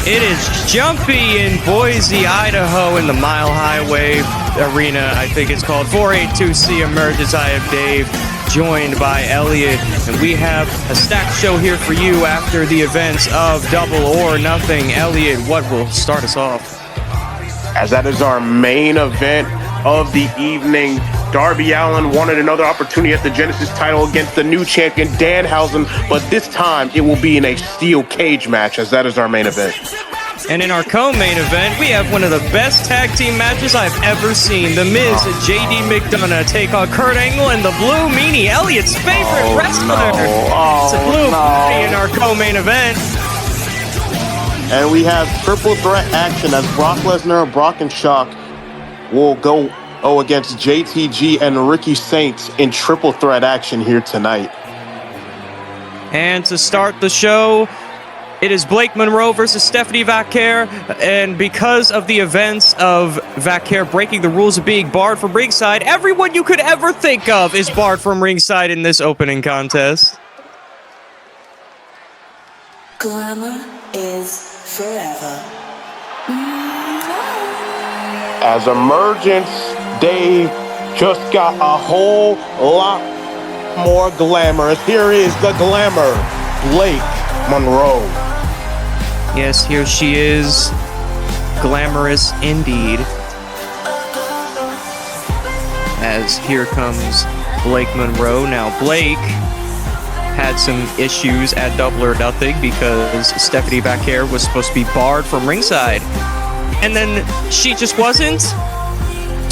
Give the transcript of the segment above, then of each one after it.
It is jumpy in Boise, Idaho, in the Mile High Wave Arena, I think it's called, for A2C Emergence. I am Dave, joined by Elliot, and we have a stacked show here for you after the events of Double or Nothing. Elliot, what will start us off? As that is our main event of the evening. Darby Allin wanted another opportunity at the Genesis title against the new champion, Danhausen, but this time it will be in a steel cage match, as that is our main event. And in our co-main event, we have one of the best tag team matches I've ever seen. The Miz and JD McDonough take on Kurt Angle and the Blue Meanie, Elliot's favorite wrestler. It's a Blue Meanie in our co-main event. And we have triple threat action as Brock Lesnar, Brock and Shock will go against JTG and Ricky Saints in triple threat action here tonight. And to start the show, it is Blake Monroe versus Stephanie Vaquer, and because of the events of Vaquer breaking the rules of being barred from ringside, everyone you could ever think of is barred from ringside in this opening contest. Glamour is forever. As Emergence, Dave just got a whole lot more glamorous. Here is the glamour, Blake Monroe. Yes, here she is. Glamorous indeed. As here comes Blake Monroe. Now, Blake had some issues at Double or Nothing because Stephanie Vaquer was supposed to be barred from ringside. And then she just wasn't.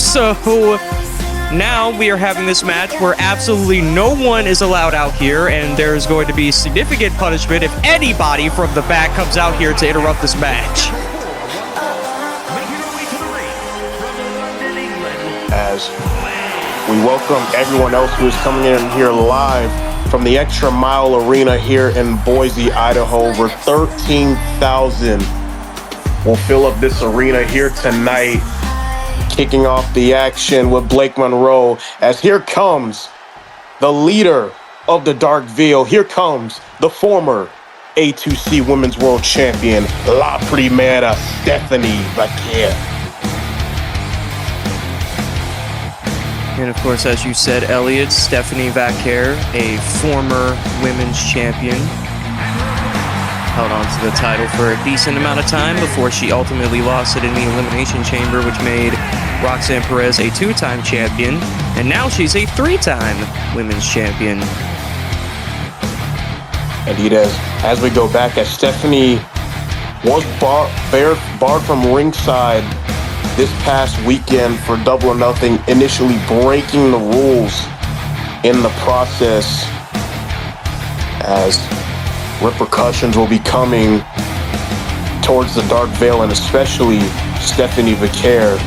So now we are having this match where absolutely no one is allowed out here, and there's going to be significant punishment if anybody from the back comes out here to interrupt this match. As we welcome everyone else who is coming in here live from the Extra Mile Arena here in Boise, Idaho. Over 13,000 will fill up this arena here tonight. Kicking off the action with Blake Monroe, as here comes the leader of the Dark Veil. Here comes the former A2C Women's World Champion, La Primera, Stephanie Vaquer. And of course, as you said, Elliot, Stephanie Vaquer, a former women's champion, held on to the title for a decent amount of time before she ultimately lost it in the Elimination Chamber, which made Roxanne Perez a two-time champion, and now she's a three-time women's champion. Indeed, as we go back, as Stephanie was barred from ringside this past weekend for Double or Nothing, initially breaking the rules in the process, as repercussions will be coming towards the Dark Veil and especially Stephanie Vaquer.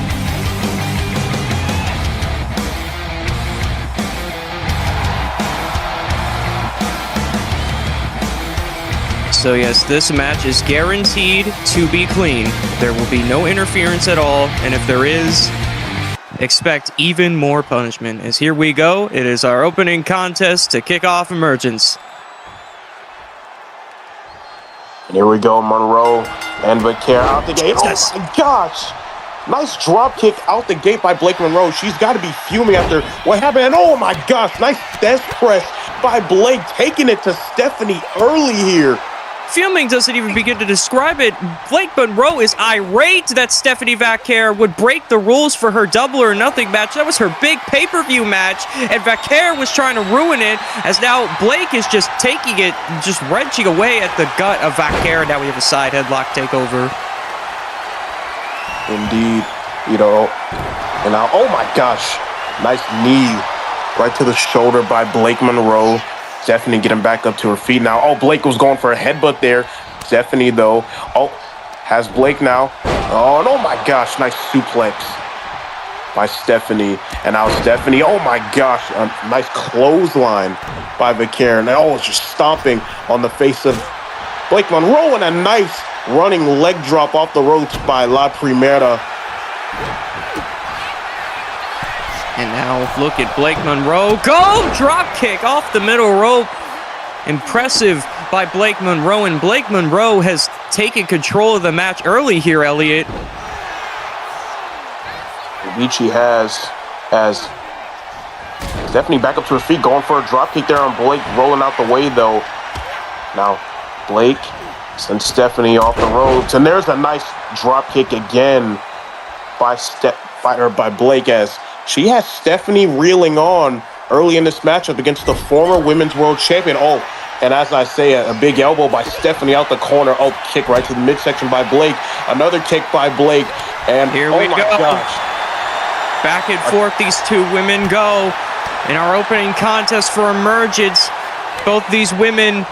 So yes, this match is guaranteed to be clean. There will be no interference at all, and if there is, expect even more punishment. As here we go, it is our opening contest to kick off Emergence. And here we go, Monroe and Vaquer out the gate. Oh my gosh! Nice drop kick out the gate by Blake Monroe. She's got to be fuming after what happened. And oh my gosh, nice death press by Blake, taking it to Stephanie early here. Fuming doesn't even begin to describe it. Blake Monroe is irate that Stephanie Vaquer would break the rules for her Double or Nothing match. That was her big pay-per-view match, and Vaquer was trying to ruin it, as now Blake is just taking it, just wrenching away at the gut of Vaquer. Now we have a side headlock takeover. Indeed, and now, oh my gosh, nice knee right to the shoulder by Blake Monroe. Stephanie getting back up to her feet now. Oh, Blake was going for a headbutt there. Stephanie, though, has Blake now. Oh, and oh my gosh, nice suplex by Stephanie. And now Stephanie, oh my gosh, a nice clothesline by Vaquer. And it's just stomping on the face of Blake Monroe, and a nice running leg drop off the ropes by La Primera. And now look at Blake Monroe. Go! Drop kick off the middle rope. Impressive by Blake Monroe. And Blake Monroe has taken control of the match early here, Elliot. Vici has Stephanie back up to her feet, going for a drop kick there on Blake, rolling out the way though. Now Blake sends Stephanie off the ropes, and there's a nice drop kick again by Blake, as she has Stephanie reeling on early in this matchup against the former women's world champion. Oh, and as I say, a big elbow by Stephanie out the corner. Oh, kick right to the midsection by Blake. Another kick by Blake, and here oh we my go. gosh. Back and forth these two women go in our opening contest for Emergence. Both these women,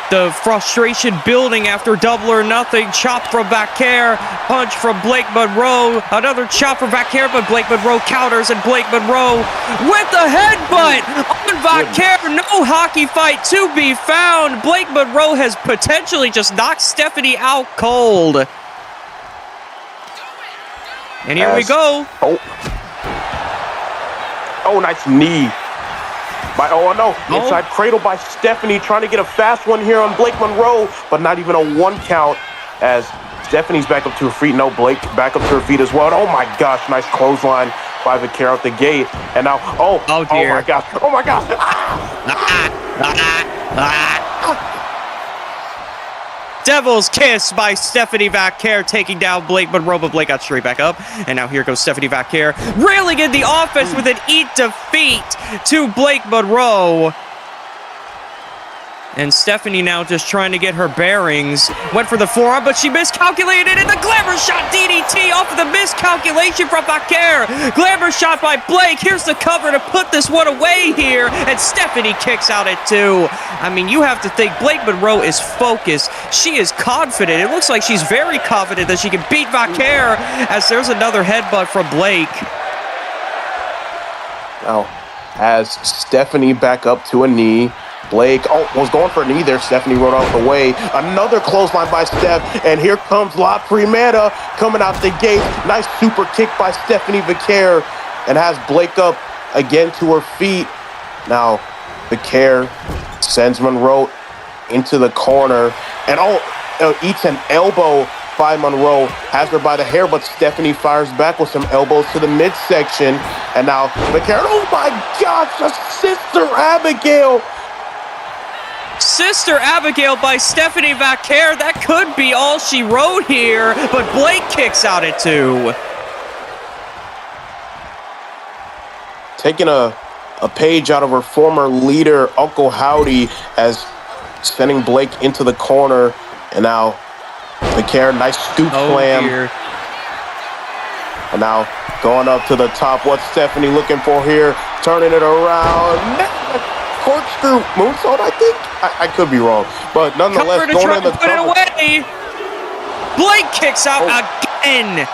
the frustration building after Double or Nothing. Chop from Vaquer, punch from Blake Monroe. Another chop from Vaquer, but Blake Monroe counters, and Blake Monroe with the headbutt on Vaquer. No hockey fight to be found. Blake Monroe has potentially just knocked Stephanie out cold. And here we go. Oh, nice knee. Inside cradle by Stephanie, trying to get a fast one here on Blake Monroe, but not even a 1 count, as Stephanie's back up to her feet. No, Blake back up to her feet as well. And oh my gosh, nice clothesline by Vaquer out the gate. And now, oh my gosh. Devil's Kiss by Stephanie Vaquer, taking down Blake Monroe, but Blake got straight back up. And now here goes Stephanie Vaquer, railing in the offense with an eat defeat to Blake Monroe. And Stephanie now just trying to get her bearings. Went for the forearm, but she miscalculated, and the glamour shot DDT off of the miscalculation from Vaquer. Glamour shot by Blake. Here's the cover to put this one away here, and Stephanie kicks out at 2. I mean, you have to think Blake Monroe is focused. She is confident. It looks like she's very confident that she can beat Vaquer, as there's another headbutt from Blake. Now, has Stephanie back up to a knee. Blake, was going for a knee there. Stephanie rode out the way. Another clothesline by Steph, and here comes La Primera coming out the gate. Nice super kick by Stephanie Vaquer, and has Blake up again to her feet. Now, Vaquer sends Monroe into the corner, and eats an elbow by Monroe, has her by the hair, but Stephanie fires back with some elbows to the midsection. And now Vaquer, oh my gosh, a Sister Abigail. Sister Abigail by Stephanie Vaquer. That could be all she wrote here, but Blake kicks out at 2. Taking a page out of her former leader, Uncle Howdy, as sending Blake into the corner. And now Vaquer, nice scoop slam. Dear. And now going up to the top. What's Stephanie looking for here? Turning it around. Corkscrew moonsault, I think. I could be wrong, but nonetheless, going in the put it away. Blake kicks out again.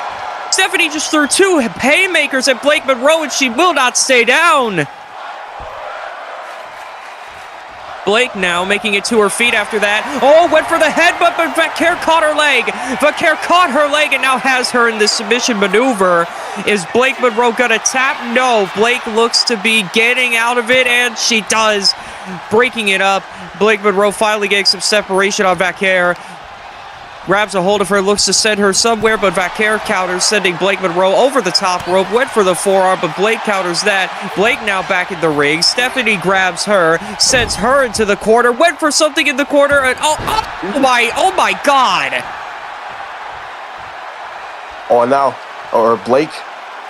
Stephanie just threw 2 haymakers at Blake Monroe, and she will not stay down. Blake now making it to her feet after that. Oh, went for the headbutt, but Vaquer caught her leg. Vaquer caught her leg and now has her in the submission maneuver. Is Blake Monroe gonna tap? No, Blake looks to be getting out of it, and she does. Breaking it up. Blake Monroe finally getting some separation on Vaquer. Grabs a hold of her, looks to send her somewhere, but Vaquer counters, sending Blake Monroe over the top rope. Went for the forearm, but Blake counters that. Blake now back in the ring. Stephanie grabs her, sends her into the corner. Went for something in the corner, and oh my God! Blake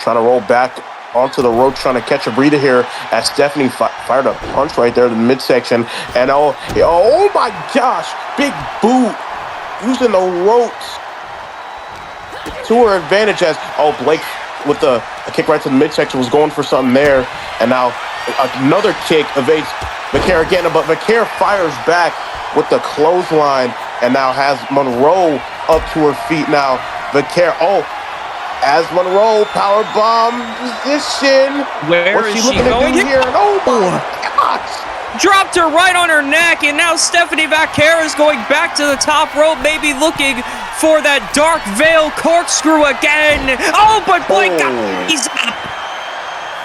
trying to roll back onto the rope, trying to catch a breather here, as Stephanie fired a punch right there in the midsection. And oh my gosh, big boot. Using the ropes to her advantage, as Blake with a kick right to the midsection was going for something there. And now another kick evades Vaquer again, but Vaquer fires back with the clothesline, and now has Monroe up to her feet. Now Vaquer, as Monroe powerbomb position. Where What's is she she looking going to do here? And oh my gosh! Dropped her right on her neck, and now Stephanie Vaquer is going back to the top rope, maybe looking for that dark veil corkscrew again. Oh, but Blake got he's up.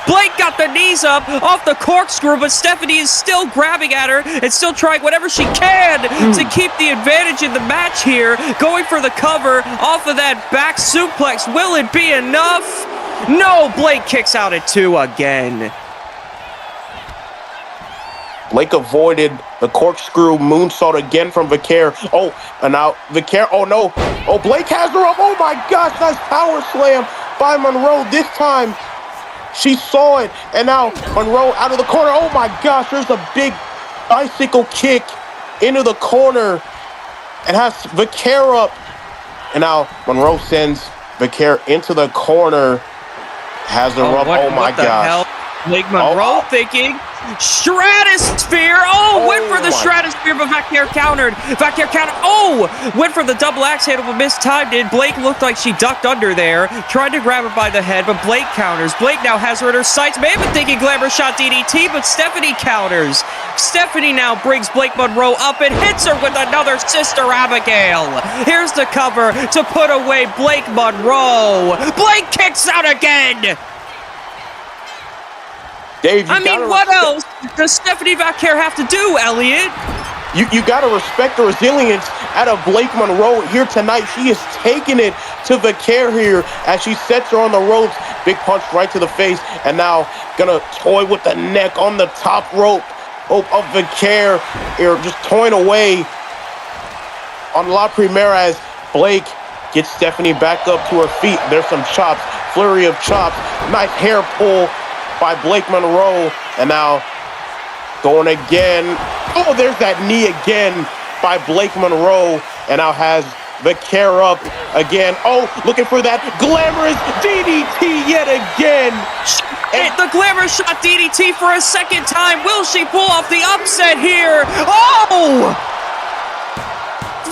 Blake got the knees up off the corkscrew, but Stephanie is still grabbing at her and still trying whatever she can to keep the advantage in the match here. Going for the cover off of that back suplex. Will it be enough? No, Blake kicks out at 2 again. Blake avoided the corkscrew moonsault again from Vaquer. Oh, and now Vaquer, oh no. Oh, Blake has her up. Oh my gosh, nice power slam by Monroe. This time, she saw it. And now Monroe out of the corner. Oh my gosh, there's a big bicycle kick into the corner and has Vaquer up. And now Monroe sends Vaquer into the corner. Has her up. Oh my gosh. Hell? Blake Monroe thinking stratosphere. Oh, went for the stratosphere, but Vaquer countered. Vaquer countered. Oh, went for the double axe handle, but mistimed it. Blake looked like she ducked under there, tried to grab her by the head, but Blake counters. Blake now has her in her sights. May have been thinking glamour shot DDT, but Stephanie counters. Stephanie now brings Blake Monroe up and hits her with another Sister Abigail. Here's the cover to put away Blake Monroe. Blake kicks out again. Dave, I mean, what else does Stephanie Vaquer have to do, Elliot? You got to respect the resilience out of Blake Monroe here tonight. She is taking it to Vaquer here as she sets her on the ropes. Big punch right to the face, and now gonna toy with the neck on the top rope of Vaquer here, just toying away on La Primera as Blake gets Stephanie back up to her feet. There's some chops, flurry of chops, nice hair pull by Blake Monroe, and now going again. Oh, there's that knee again by Blake Monroe, and now has Vaquer up again. Oh, looking for that glamorous DDT yet again. The glamour shot DDT for a second time. Will she pull off the upset here? Oh!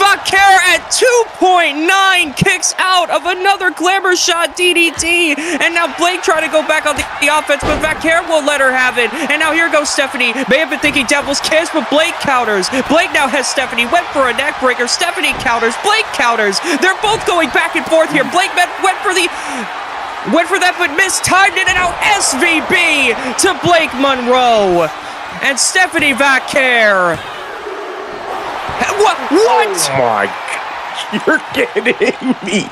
Vaquer at 2.9 kicks out of another glamour shot DDT. And now Blake trying to go back on the offense, but Vaquer won't let her have it. And now here goes Stephanie. May have been thinking Devil's Kiss, but Blake counters. Blake now has Stephanie. Went for a neck breaker. Stephanie counters. Blake counters. They're both going back and forth here. Blake went for that, but mistimed it. And now SVB to Blake Monroe. And Stephanie Vaquer. What? Oh my gosh, you're kidding me.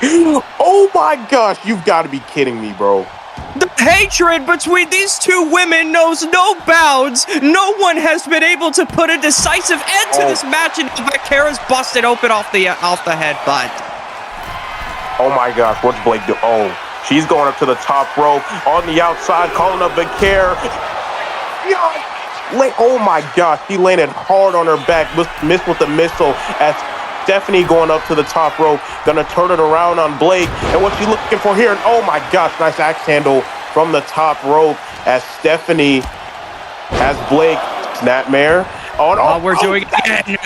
Oh my gosh, you've got to be kidding me, bro. The hatred between these two women knows no bounds. No one has been able to put a decisive end to this match, and Vaquer is busted open off the headbutt. Oh my gosh, what's Blake do? Oh, she's going up to the top rope on the outside, calling up Vaquer. Oh my gosh, he landed hard on her back, missed with the missile as Stephanie going up to the top rope, gonna turn it around on Blake. And what she's looking for here, and oh my gosh, nice axe handle from the top rope as Stephanie has Blake. Snapmare. Oh, we're doing it again.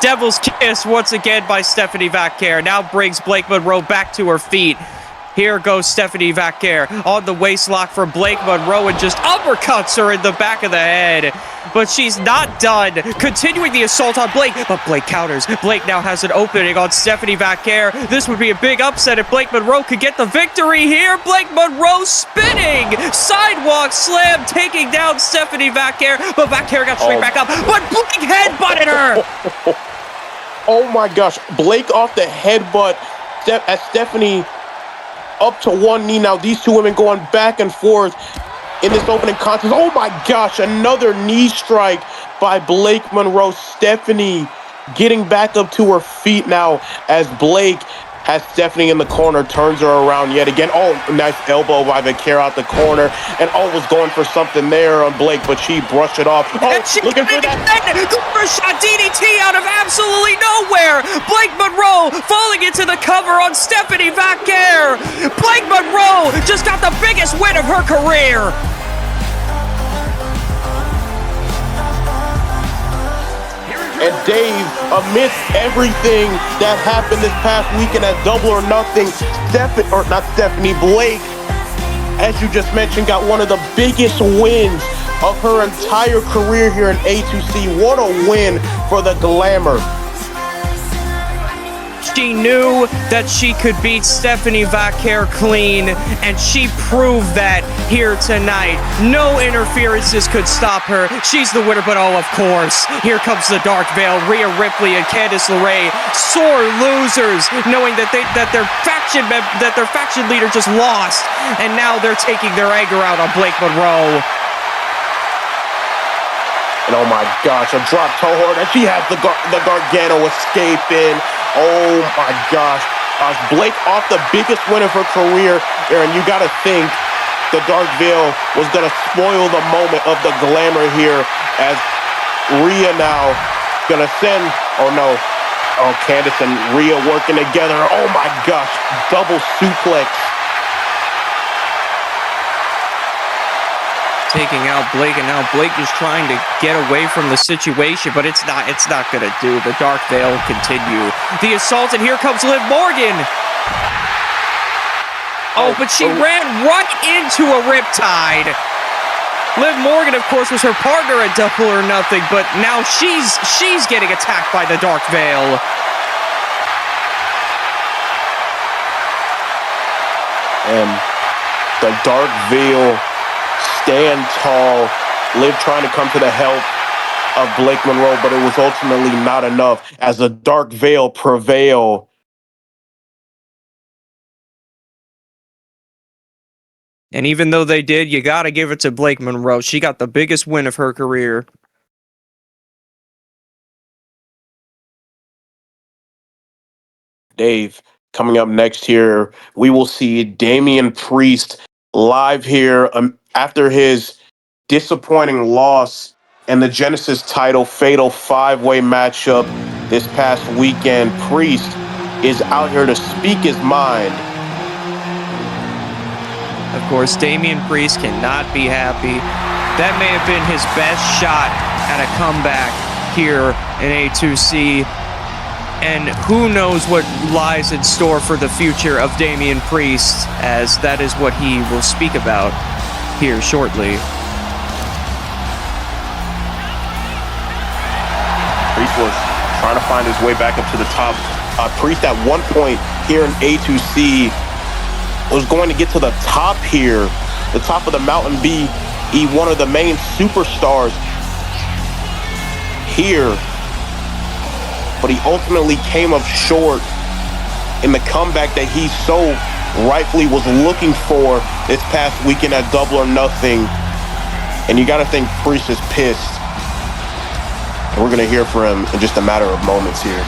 Devil's Kiss once again by Stephanie Vaquer. Now brings Blake Monroe back to her feet. Here goes Stephanie Vaquer on the waist lock for Blake Monroe and just uppercuts her in the back of the head. But she's not done. Continuing the assault on Blake, but Blake counters. Blake now has an opening on Stephanie Vaquer. This would be a big upset if Blake Monroe could get the victory here. Blake Monroe spinning. Sidewalk slam taking down Stephanie Vaquer, but Vaquer got straight back up. But Blake headbutted her. Oh my gosh. Blake off the headbutt as Stephanie up to one knee. Now these two women going back and forth in this opening contest. Oh my gosh, another knee strike by Blake Monroe. Stephanie getting back up to her feet now as Blake has Stephanie in the corner, turns her around yet again. Oh, nice elbow by Vaquer out the corner. And was going for something there on Blake, but she brushed it off. Oh, looking for that. First shot DDT out of absolutely nowhere. Blake Monroe falling into the cover on Stephanie Vaquer. Blake Monroe just got the biggest win of her career. And Dave, amidst everything that happened this past weekend at Double or Nothing, Blake, as you just mentioned, got one of the biggest wins of her entire career here in A2C. What a win for the Glamour. She knew that she could beat Stephanie Vaquer clean, and she proved that here tonight. No interferences could stop her. She's the winner, but oh, of course, here comes the Dark Veil. Rhea Ripley and Candice LeRae, sore losers, knowing that their faction leader just lost, and now they're taking their anger out on Blake Monroe. And oh my gosh, a drop toe hold, and she has the Gargano escaping. Oh my gosh. Blake off the biggest win of her career, Aaron, you gotta think the Dark Veil was gonna spoil the moment of the glamour here, as Rhea now gonna send, oh no, oh, Candice and Rhea working together. Oh my gosh, double suplex. Taking out Blake, and now Blake is trying to get away from the situation, but it's not gonna do. The Dark Veil continue. The assault, and here comes Liv Morgan. Oh, but she ran right into a Riptide. Liv Morgan, of course, was her partner at Double or Nothing, but now she's getting attacked by the Dark Veil. And the Dark Veil stand tall. Liv trying to come to the help of Blake Monroe, but it was ultimately not enough as the Dark Veil prevail. And even though they did, you gotta give it to Blake Monroe. She got the biggest win of her career. Dave, coming up next here, we will see Damian Priest live here after his disappointing loss in the Genesis title fatal 5-way matchup this past weekend. Priest is out here to speak his mind. Of course, Damian Priest cannot be happy. That may have been his best shot at a comeback here in A2C. And who knows what lies in store for the future of Damian Priest, as that is what he will speak about here shortly. Priest was trying to find his way back up to the top. Priest at one point here in A2C was going to get to the top here, the top of the mountain, be one of the main superstars here. But he ultimately came up short in the comeback that he so rightfully was looking for this past weekend at Double or Nothing. And you got to think Priest is pissed. And we're going to hear from him in just a matter of moments here.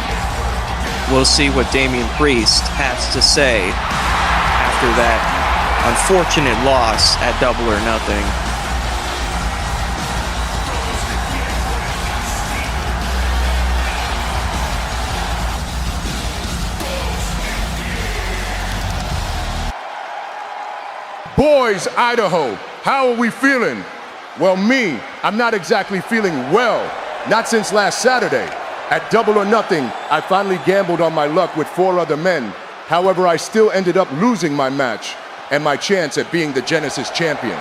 We'll see what Damian Priest has to say after that unfortunate loss at Double or Nothing. Boys, Idaho, how are we feeling? Well, me, I'm not exactly feeling well. Not since last Saturday. At Double or Nothing, I finally gambled on my luck with 4 other men. However, I still ended up losing my match and my chance at being the Genesis champion.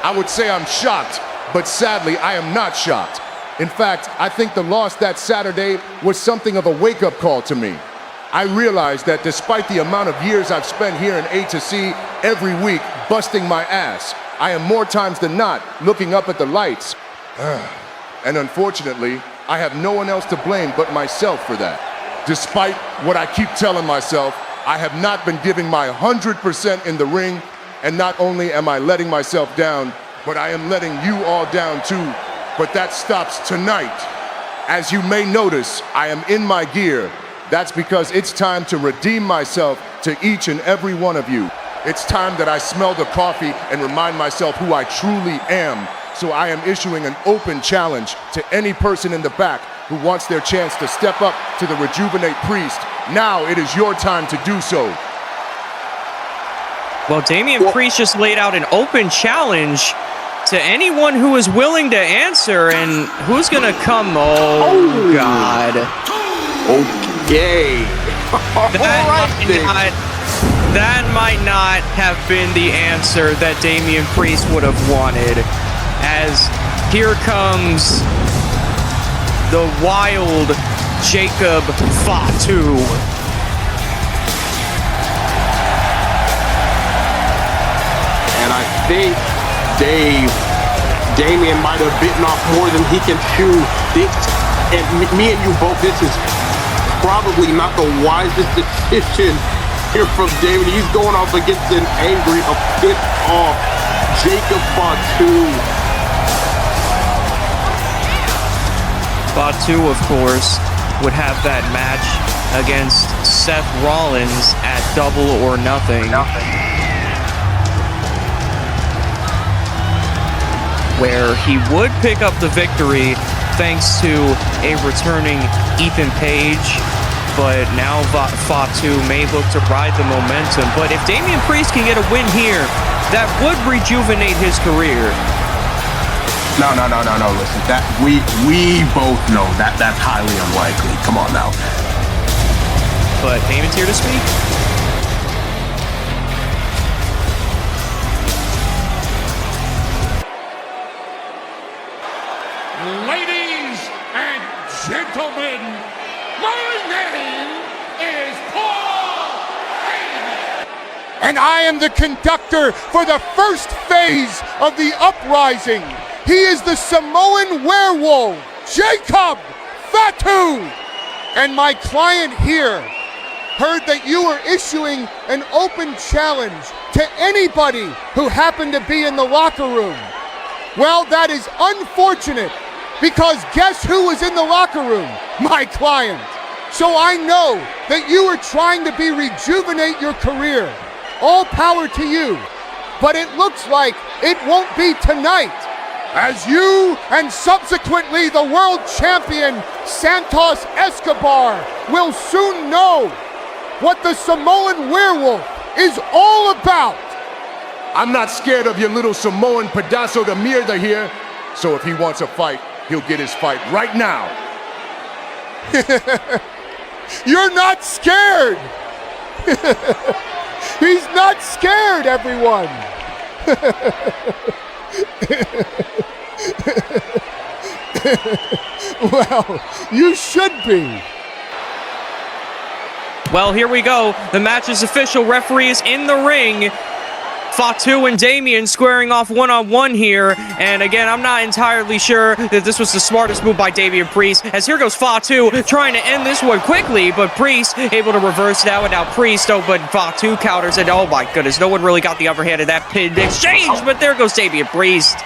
I would say I'm shocked, but sadly, I am not shocked. In fact, I think the loss that Saturday was something of a wake-up call to me. I realized that despite the amount of years I've spent here in A2C every week busting my ass, I am more times than not looking up at the lights. And unfortunately, I have no one else to blame but myself for that. Despite what I keep telling myself, I have not been giving my 100% in the ring, and not only am I letting myself down, but I am letting you all down too. But that stops tonight. As you may notice, I am in my gear. That's because it's time to redeem myself to each and every one of you. It's time that I smell the coffee and remind myself who I truly am. So I am issuing an open challenge to any person in the back who wants their chance to step up to the Rejuvenate Priest. Now it is your time to do so. Well, Damian Priest just laid out an open challenge to anyone who is willing to answer, and who's gonna come? Oh, God. Okay. That might not have been the answer that Damian Priest would have wanted, as here comes the wild Jacob Fatu. think Damian might have bitten off more than he can chew. And me and you both, this is probably not the wisest decision here from Damian. He's going off against an angry, a pissed off Jacob Fatu. Fatu, of course, would have that match against Seth Rollins at Double or Nothing. Where he would pick up the victory thanks to a returning Ethan Page, but now Fatu may look to ride the momentum. But if Damian Priest can get a win here, that would rejuvenate his career. No. Listen, that we both know that's highly unlikely. Come on now. But Damon's here to speak. Ladies and gentlemen, my name is Paul Heyman. And I am the conductor for the first phase of the uprising. He is the Samoan werewolf, Jacob Fatu. And my client here heard that you were issuing an open challenge to anybody who happened to be in the locker room. Well, that is unfortunate, because guess who was in the locker room? My client. So I know that you are trying to rejuvenate your career. All power to you. But it looks like it won't be tonight, as you and subsequently the world champion Santos Escobar will soon know what the Samoan werewolf is all about. I'm not scared of your little Samoan pedazo de mierda here, so if he wants a fight, he'll get his fight right now. You're not scared. He's not scared, everyone. Well, you should be. Well, here we go. The match is official. Referee is in the ring. Fatu and Damian squaring off one-on-one here. And again, I'm not entirely sure that this was the smartest move by Damian Priest, as here goes Fatu trying to end this one quickly, but Priest able to reverse it out, and now Priest, but Fatu counters it. Oh my goodness, no one really got the upper hand in that pin exchange, but there goes Damian Priest.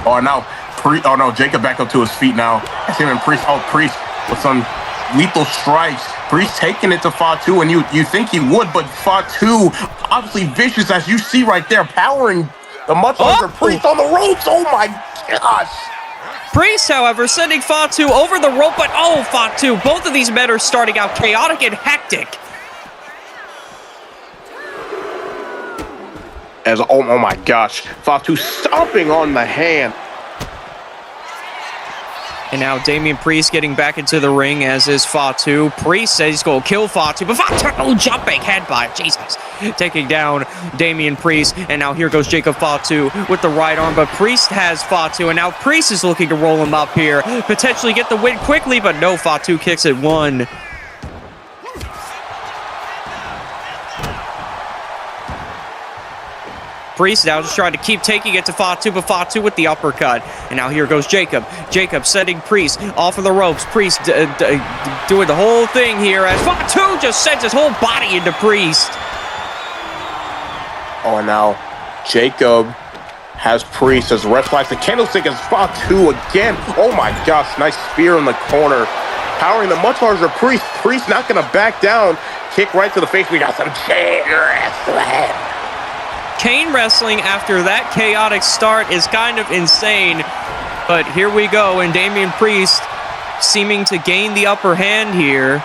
Oh no, Jacob back up to his feet now. That's him and Priest. Oh, Priest with some lethal strikes. Priest taking it to Fatu, and you think he would, but Fatu obviously vicious, as you see right there, powering the much larger Priest on the ropes. Oh my gosh. Priest, however, sending Fatu over the rope, but Fatu, both of these men are starting out chaotic and hectic. Oh my gosh, Fatu stomping on the hand. And now Damian Priest getting back into the ring, as is Fatu. Priest says he's going to kill Fatu, but Fatu, jumping headbutt, Jesus. Taking down Damian Priest, and now here goes Jacob Fatu with the right arm, but Priest has Fatu, and now Priest is looking to roll him up here, potentially get the win quickly, but no, Fatu kicks it one. Priest now just trying to keep taking it to Fatu, but Fatu with the uppercut. And now here goes Jacob. Jacob setting Priest off of the ropes. Priest doing the whole thing here as Fatu just sends his whole body into Priest. Oh, and now Jacob has Priest as ref flags. The candlestick is Fatu again. Oh my gosh, nice spear in the corner. Powering the much larger Priest. Priest not going to back down. Kick right to the face. We got some chain wrestling. Chain wrestling after that chaotic start is kind of insane, but here we go, and Damian Priest seeming to gain the upper hand here.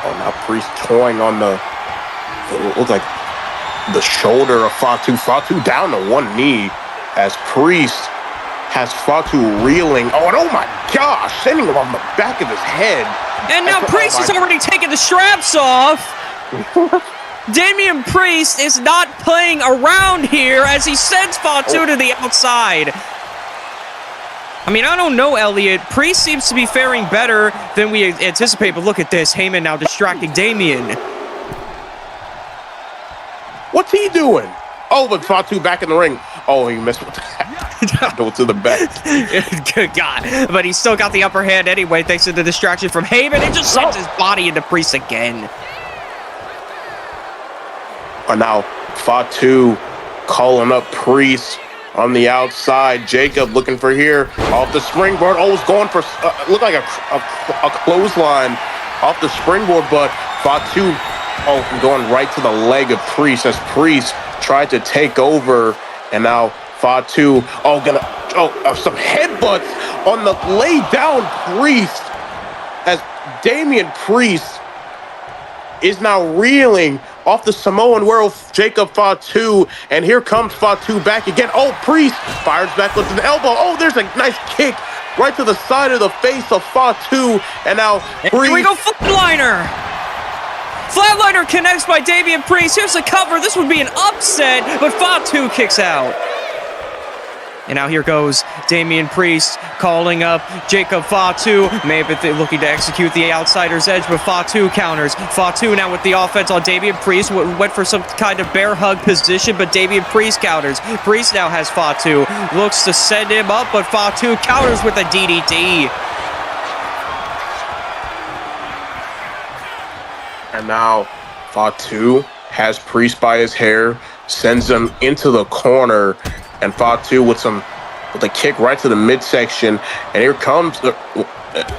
Oh, now Priest toying on it looks like the shoulder of Fatu. Fatu down to one knee as Priest has Fatu reeling. Oh, and oh my gosh, sending him on the back of his head. And now Priest has already taken the straps off. Damian Priest is not playing around here as he sends Fatu to the outside. I mean, I don't know, Elliot. Priest seems to be faring better than we anticipate, but look at this. Heyman now distracting Damian. What's he doing? Oh, but Fatu back in the ring. Oh, he missed with that. Go to the back. Good God. But he's still got the upper hand anyway, thanks to the distraction from Heyman. It just sends his body into Priest again. And now Fatu calling up Priest on the outside. Jacob looking for here off the springboard. Oh, it's going for looked like a clothesline off the springboard, but Fatu going right to the leg of Priest as Priest tried to take over, and now Fatu some headbutts on the lay down Priest as Damian Priest is now reeling off the Samoan World Jacob Fatu, and here comes Fatu back again. Oh, Priest fires back with an elbow. Oh, there's a nice kick right to the side of the face of Fatu, and now Priest. Here we go, flatliner. Flatliner connects by Damian Priest. Here's the cover. This would be an upset, but Fatu kicks out. And now here goes Damian Priest calling up Jacob Fatu. Maybe they're looking to execute the outsider's edge, but Fatu counters. Fatu now with the offense on Damian Priest. Went for some kind of bear hug position, but Damian Priest counters. Priest now has Fatu. Looks to send him up, but Fatu counters with a DDT. And now Fatu has Priest by his hair, sends him into the corner, and Fatu with a kick right to the midsection. And here comes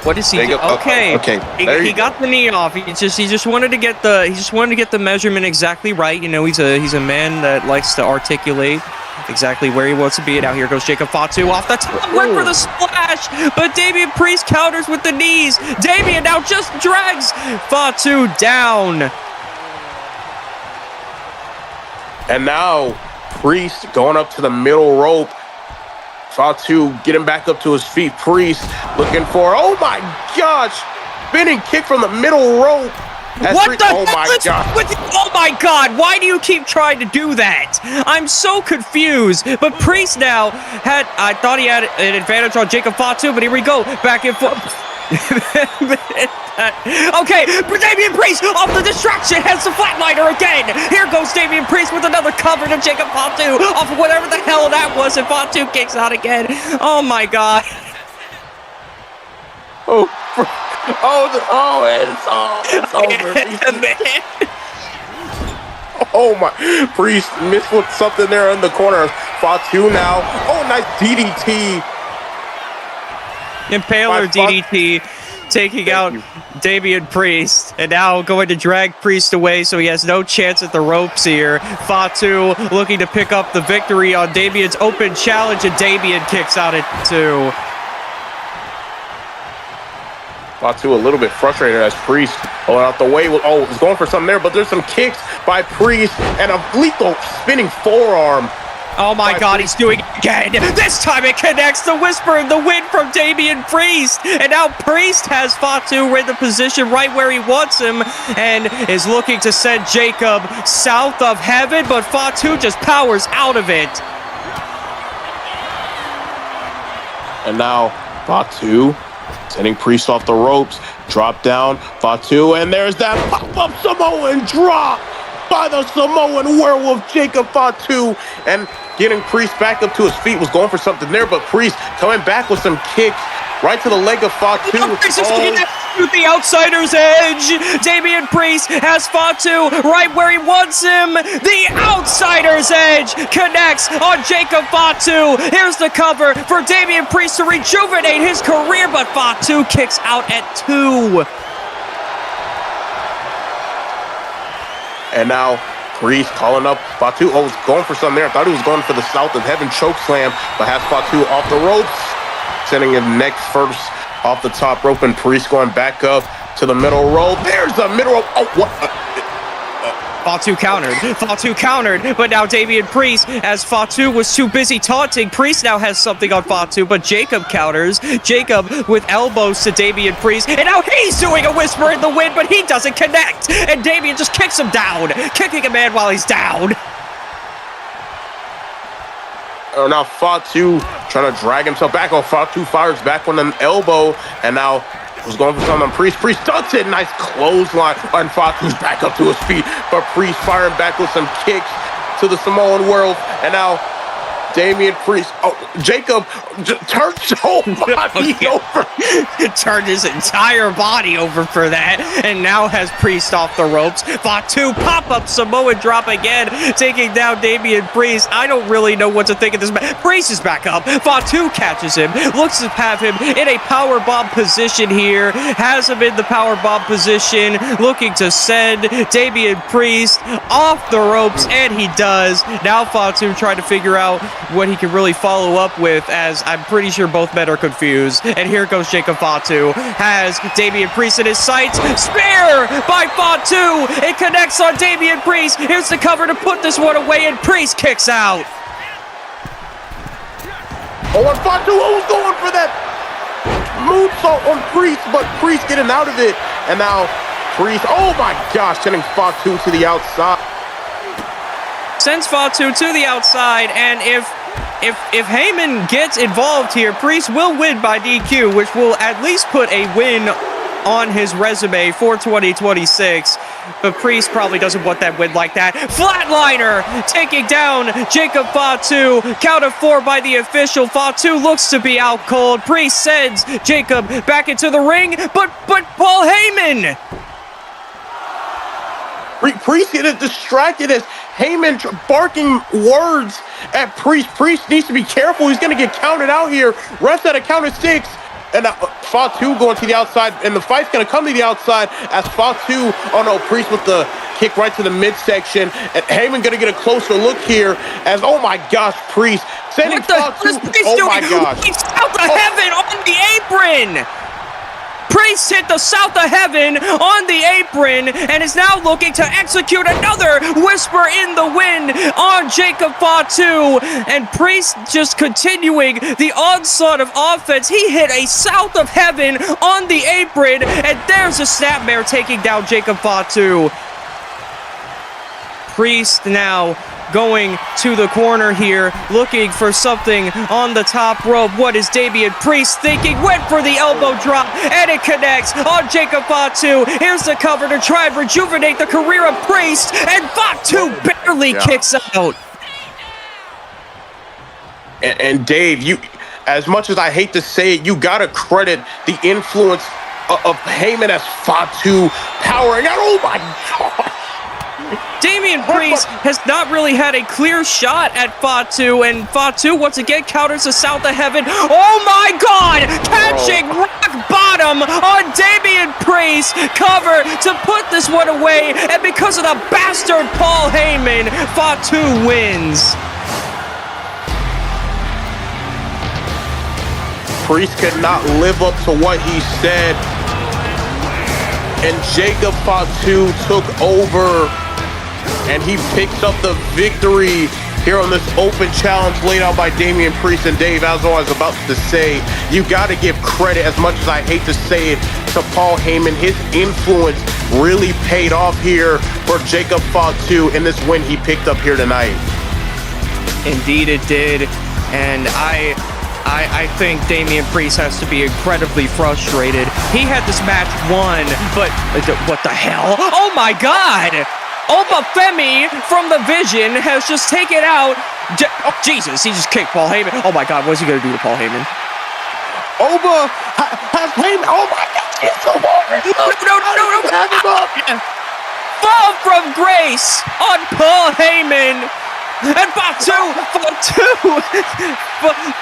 what is he doing? Okay. Okay. He got the knee off. He just wanted to get the measurement exactly right. You know, he's a man that likes to articulate exactly where he wants to be. And now here goes Jacob Fatu off the top, went for the splash, but Damian Priest counters with the knees. Damian now just drags Fatu down. And now Priest going up to the middle rope. Fatu getting back up to his feet. Priest looking for, oh my gosh, spinning kick from the middle rope. Oh my God. Oh my God, why do you keep trying to do that? I'm so confused. But Priest now I thought he had an advantage on Jacob Fatu, but here we go. Back and forth. Okay, but Damian Priest off the distraction has the flatliner again. Here goes Damian Priest with another cover to Jacob Fatu off of whatever the hell that was, and Fatu kicks out again. Oh my God. It's over. Oh my, Priest missed with something there in the corner. Fatu now. Oh, nice DDT. Impaler DDT taking out Damian Priest, and now going to drag Priest away, so he has no chance at the ropes here. Fatu looking to pick up the victory on Damian's open challenge, and Damian kicks out at 2. Fatu a little bit frustrated as Priest out the way. He's going for something there, but there's some kicks by Priest and a lethal spinning forearm. Oh my God, he's doing it again. This time it connects. The whisper and the win from Damian Priest. And now Priest has Fatu in the position right where he wants him and is looking to send Jacob south of heaven, but Fatu just powers out of it. And now Fatu sending Priest off the ropes. Drop down, Fatu, and there's that pop-up Samoan drop by the Samoan werewolf Jacob Fatu, and getting Priest back up to his feet. Was going for something there, but Priest coming back with some kicks right to the leg of Fatu. With the outsider's edge. Damian Priest has Fatu right where he wants him. The outsider's edge connects on Jacob Fatu. Here's the cover for Damian Priest to rejuvenate his career, but Fatu kicks out at 2. And now Priest calling up Fatu. Oh, was going for something there. I thought he was going for the South of Heaven choke slam, but has Fatu off the ropes, sending him neck first off the top rope, and Priest going back up to the middle rope. There's the middle rope. Oh, what? Fatu countered, but now Damian Priest, as Fatu was too busy taunting, Priest now has something on Fatu, but Jacob counters. Jacob with elbows to Damian Priest, and now he's doing a whisper in the wind, but he doesn't connect, and Damian just kicks him down, kicking a man while he's down. Oh, now Fatu trying to drag himself back. Oh, Fatu fires back with an elbow, and now Was going for something on Priest. Priest ducks it. Nice clothesline. And Fatu's back up to his feet. But Priest firing back with some kicks to the Samoan world. And now Damian Priest. Oh, Jacob turned his whole body over. Turned his entire body over for that, and now has Priest off the ropes. Fatu pop-up Samoan drop again, taking down Damian Priest. I don't really know what to think of this match. Priest is back up. Fatu catches him, looks to have him in a powerbomb position here, has him in the powerbomb position, looking to send Damian Priest off the ropes, and he does. Now Fatu trying to figure out what he can really follow up with, as I'm pretty sure both men are confused. And here goes Jacob Fatu, has Damian Priest in his sights. Spear by Fatu! It connects on Damian Priest. Here's the cover to put this one away, and Priest kicks out. Oh, and Fatu was going for that moonsault on Priest, but Priest getting out of it. And now Priest, oh my gosh, sending Fatu to the outside. Sends Fatu to the outside, and if Heyman gets involved here, Priest will win by DQ, which will at least put a win on his resume for 2026. But Priest probably doesn't want that win like that. Flatliner taking down Jacob Fatu. Count of 4 by the official. Fatu looks to be out cold. Priest sends Jacob back into the ring, but Paul Heyman. Priest getting distracted as Heyman barking words at Priest. Priest needs to be careful. He's going to get counted out here. Rest at a count of 6. And Fatu going to the outside. And the fight's going to come to the outside as Fatu. Oh no, Priest with the kick right to the midsection. And Heyman going to get a closer look here as, oh my gosh, Priest sending Fatu. Oh my gosh. He's out of heaven on the apron. Priest hit the south of heaven on the apron and is now looking to execute another whisper in the wind on Jacob Fatu. And Priest just continuing the onslaught of offense. He hit a south of heaven on the apron, and there's a snapmare taking down Jacob Fatu. Priest now going to the corner here, looking for something on the top rope. What is Damian Priest thinking? Went for the elbow drop, and it connects on Jacob Fatu. Here's the cover to try and rejuvenate the career of Priest, and Fatu barely kicks out. And Dave, you, as much as I hate to say it, you gotta credit the influence of Heyman as Fatu powering out. Oh my God. Damian Priest has not really had a clear shot at Fatu, and Fatu once again counters the south of heaven. Oh my God! Catching rock bottom on Damian Priest. Cover to put this one away, and because of the bastard Paul Heyman, Fatu wins. Priest could not live up to what he said, and Jacob Fatu took over. And he picks up the victory here on this open challenge laid out by Damian Priest. And Dave, as I was about to say, you got to give credit, as much as I hate to say it, to Paul Heyman. His influence really paid off here for Jacob Fatu in this win he picked up here tonight. Indeed it did. And I think Damian Priest has to be incredibly frustrated. He had this match won, but what the hell? Oh my God! Oba Femi from the Vision has just taken out. Oh, Jesus, he just kicked Paul Heyman. Oh my God, what's he gonna do to Paul Heyman? Oba has Heyman. Oh my God, it's so hard. No. Have him up. Fall from grace on Paul Heyman. And Fatu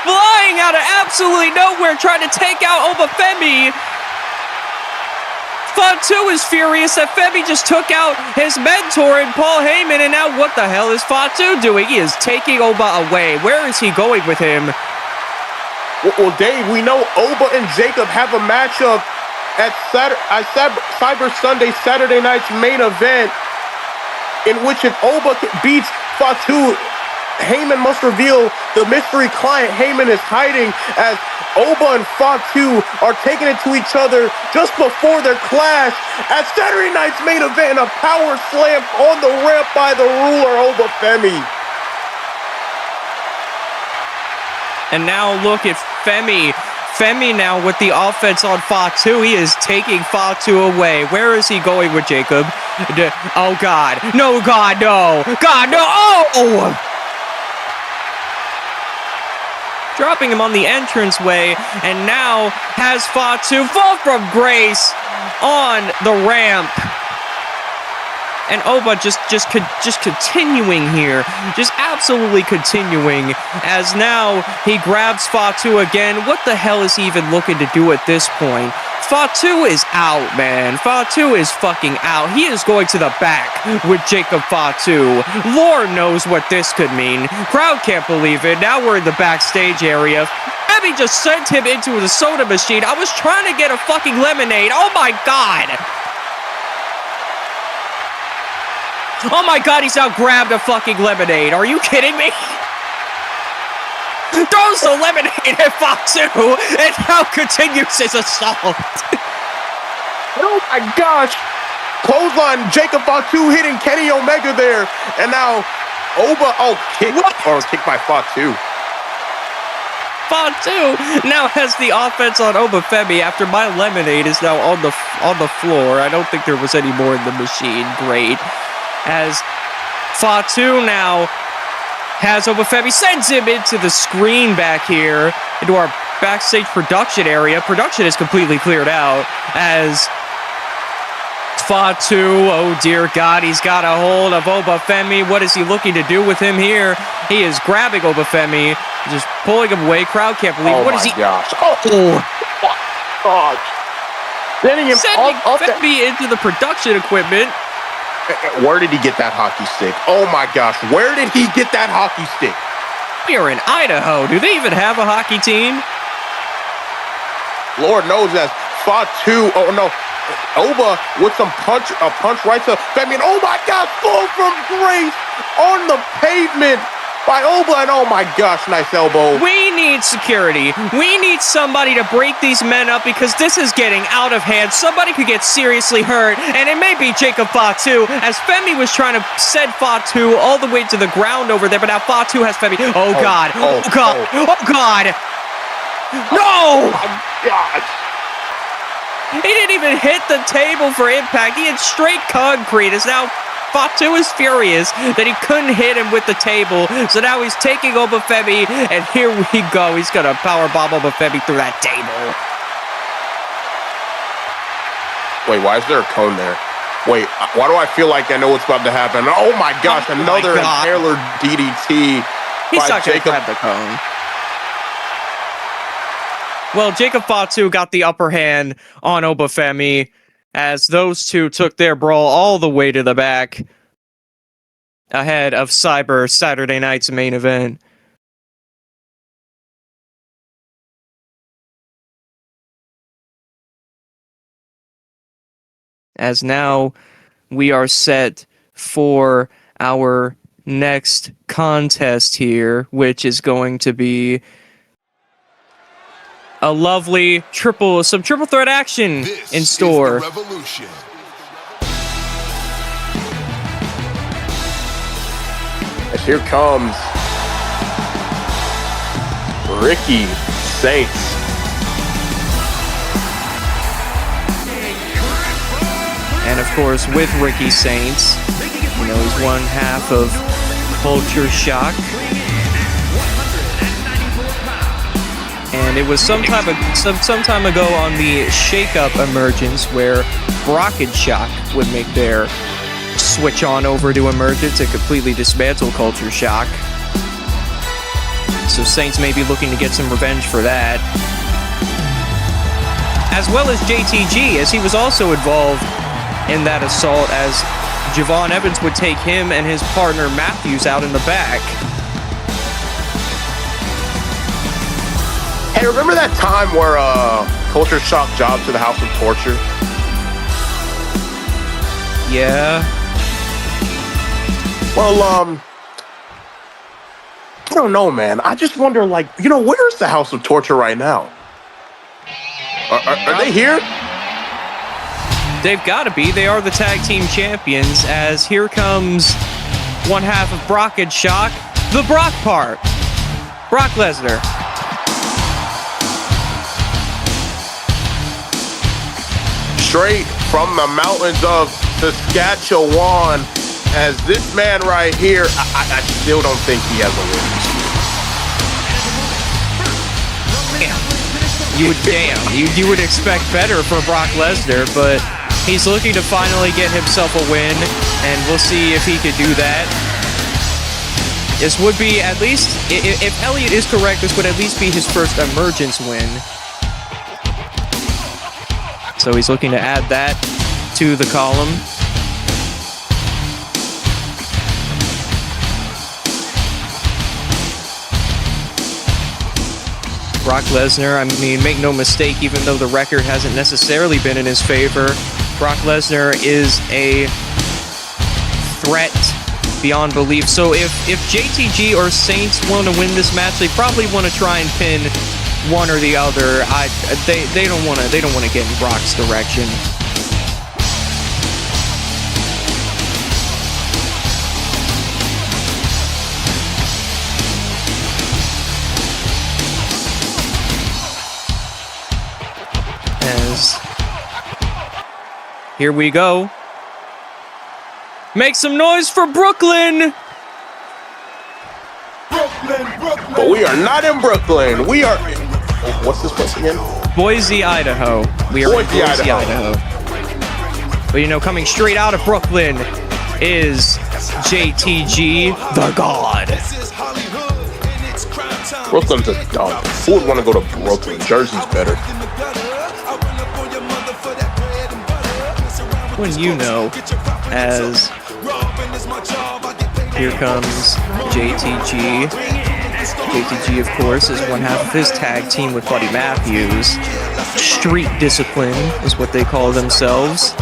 flying out of absolutely nowhere, trying to take out Oba Femi. Fatu is furious that Femi just took out his mentor in Paul Heyman, and now what the hell is Fatu doing? He is taking Oba away. Where is he going with him? Well, Dave, we know Oba and Jacob have a matchup at Cyber Sunday, Saturday night's main event, in which if Oba beats Fatu, Heyman must reveal the mystery client Heyman is hiding, as Oba and Fatu are taking it to each other just before their clash at Saturday night's main event, a power slam on the ramp by the ruler, Oba Femi. And now look at Femi Femi now with the offense on Fatu. He is taking Fatu away. Where is he going with Jacob? Oh, God. No, God, no. God, no. Oh! Dropping him on the entranceway, and now has Fatu fall from grace on the ramp. And Oba just continuing here, just absolutely continuing, as now he grabs Fatu again. What the hell is he even looking to do at this point? Fatu is out, man. Fatu is fucking out. He is going to the back with Jacob Fatu. Lord knows what this could mean. Crowd can't believe it. Now we're in the backstage area. Femi just sent him into the soda machine. I was trying to get a fucking lemonade. Oh my God. Oh my God, he's now grabbed a fucking lemonade. Are you kidding me? Throws the lemonade at Fatu and now continues his assault. Oh my gosh. Clothesline, Jacob Fatu hitting Kenny Omega there. And now Oba, kick by Fatu. Fatu now has the offense on Oba Femi after my lemonade is now on the floor. I don't think there was any more in the machine. Great. As Fatu now has Oba Femi, sends him into the screen back here, into our backstage production area. Production is completely cleared out as Fatu, oh dear God, he's got a hold of Oba Femi. What is he looking to do with him here? He is grabbing Oba Femi, just pulling him away. Crowd can't believe it. What is he? Gosh. Oh, God. Sending him off Femi into the production equipment. Where did he get that hockey stick? Oh my gosh, where did he get that hockey stick? We are in Idaho. Do they even have a hockey team? Lord knows that Fatu. Oh no, Oba with a punch right to Femi. Oh my God, fall from grace on the pavement by Oba, and oh my gosh, nice elbow. We need security. We need somebody to break these men up because this is getting out of hand. Somebody could get seriously hurt, and it may be Jacob Fatu, as Femi was trying to send Fatu all the way to the ground over there, but now Fatu has Femi. Oh God. Oh God. Oh God. No! Oh my gosh. He didn't even hit the table for impact. He hit straight concrete. As now Fatu is furious that he couldn't hit him with the table. So now he's taking Oba Femi, and here we go. He's going to powerbomb Oba Femi through that table. Wait, why is there a cone there? Wait, why do I feel like I know what's about to happen? Oh my gosh, another impaler DDT. He's not going to grab the cone. Well, Jacob Fatu got the upper hand on Oba Femi, as those two took their brawl all the way to the back ahead of Cyber Saturday night's main event. As now we are set for our next contest here, which is going to be a lovely triple threat action in store. This is the revolution. As here comes Ricky Saints. And of course, with Ricky Saints, you know, he's one half of Culture Shock. And it was some time ago on the shake-up Emergence where Brock and Shock would make their switch on over to Emergence and completely dismantle Culture Shock. So Saints may be looking to get some revenge for that. As well as JTG, as he was also involved in that assault, as Javon Evans would take him and his partner Matthews out in the back. Hey, remember that time where Culture Shock jobbed to the House of Torture? Yeah. Well, I don't know, man. I just wonder, like, you know, where's the House of Torture right now? Are they here? They've got to be. They are the tag team champions, as here comes one half of Brock and Shock, the Brock part. Brock Lesnar. straight from the mountains of Saskatchewan. As this man right here, I still don't think he has a win. You would expect better for Brock Lesnar, but he's looking to finally get himself a win, and we'll see if he could do that. This would be, at least, if Elliot is correct, this would at least be his first Emergence win. So he's looking to add that to the column. Brock Lesnar, I mean, make no mistake, even though the record hasn't necessarily been in his favor, Brock Lesnar is a threat beyond belief. So if JTG or Saints want to win this match, they probably want to try and pin one or the other. They don't want to get in Brock's direction. Here we go. Make some noise for Brooklyn! But we are not in Brooklyn. We are in, what's this place again? Boise, Idaho. We are in Boise, Idaho. But you know, coming straight out of Brooklyn is JTG, the God. Brooklyn's a dump. Who would want to go to Brooklyn? Jersey's better. When you know, as here comes JTG. JTG, of course, is one half of his tag team with Buddy Matthews. Street Discipline is what they call themselves.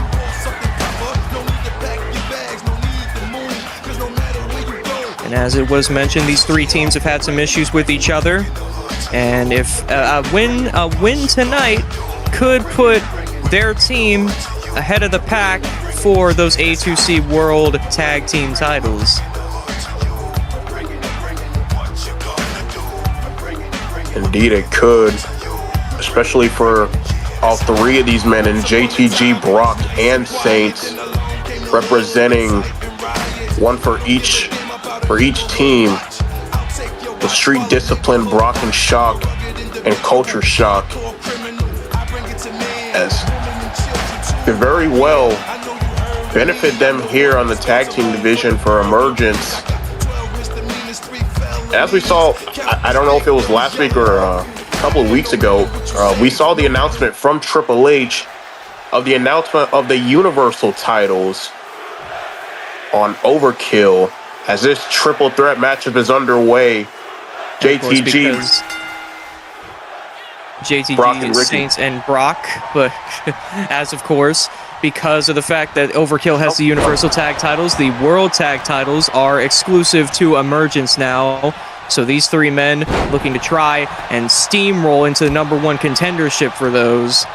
And as it was mentioned, these three teams have had some issues with each other. And if a win tonight could put their team ahead of the pack for those A2C World Tag Team titles. Indeed, it could, especially for all three of these men in JTG, Brock, and Saints, representing one for each team. The Street Discipline, Brock and Shock, and Culture Shock, as could very well benefit them here on the tag team division for Emergence. As we saw, I don't know if it was last week or a couple of weeks ago, we saw the announcement from Triple H of the announcement of the Universal titles on Overkill, as this triple threat matchup is underway. JTG, Brock and Ricky. Saints, and Brock, but as of course, because of the fact that Overkill has the Universal Tag titles, the World Tag titles are exclusive to Emergence now. So these three men looking to try and steamroll into the #1 contendership for those.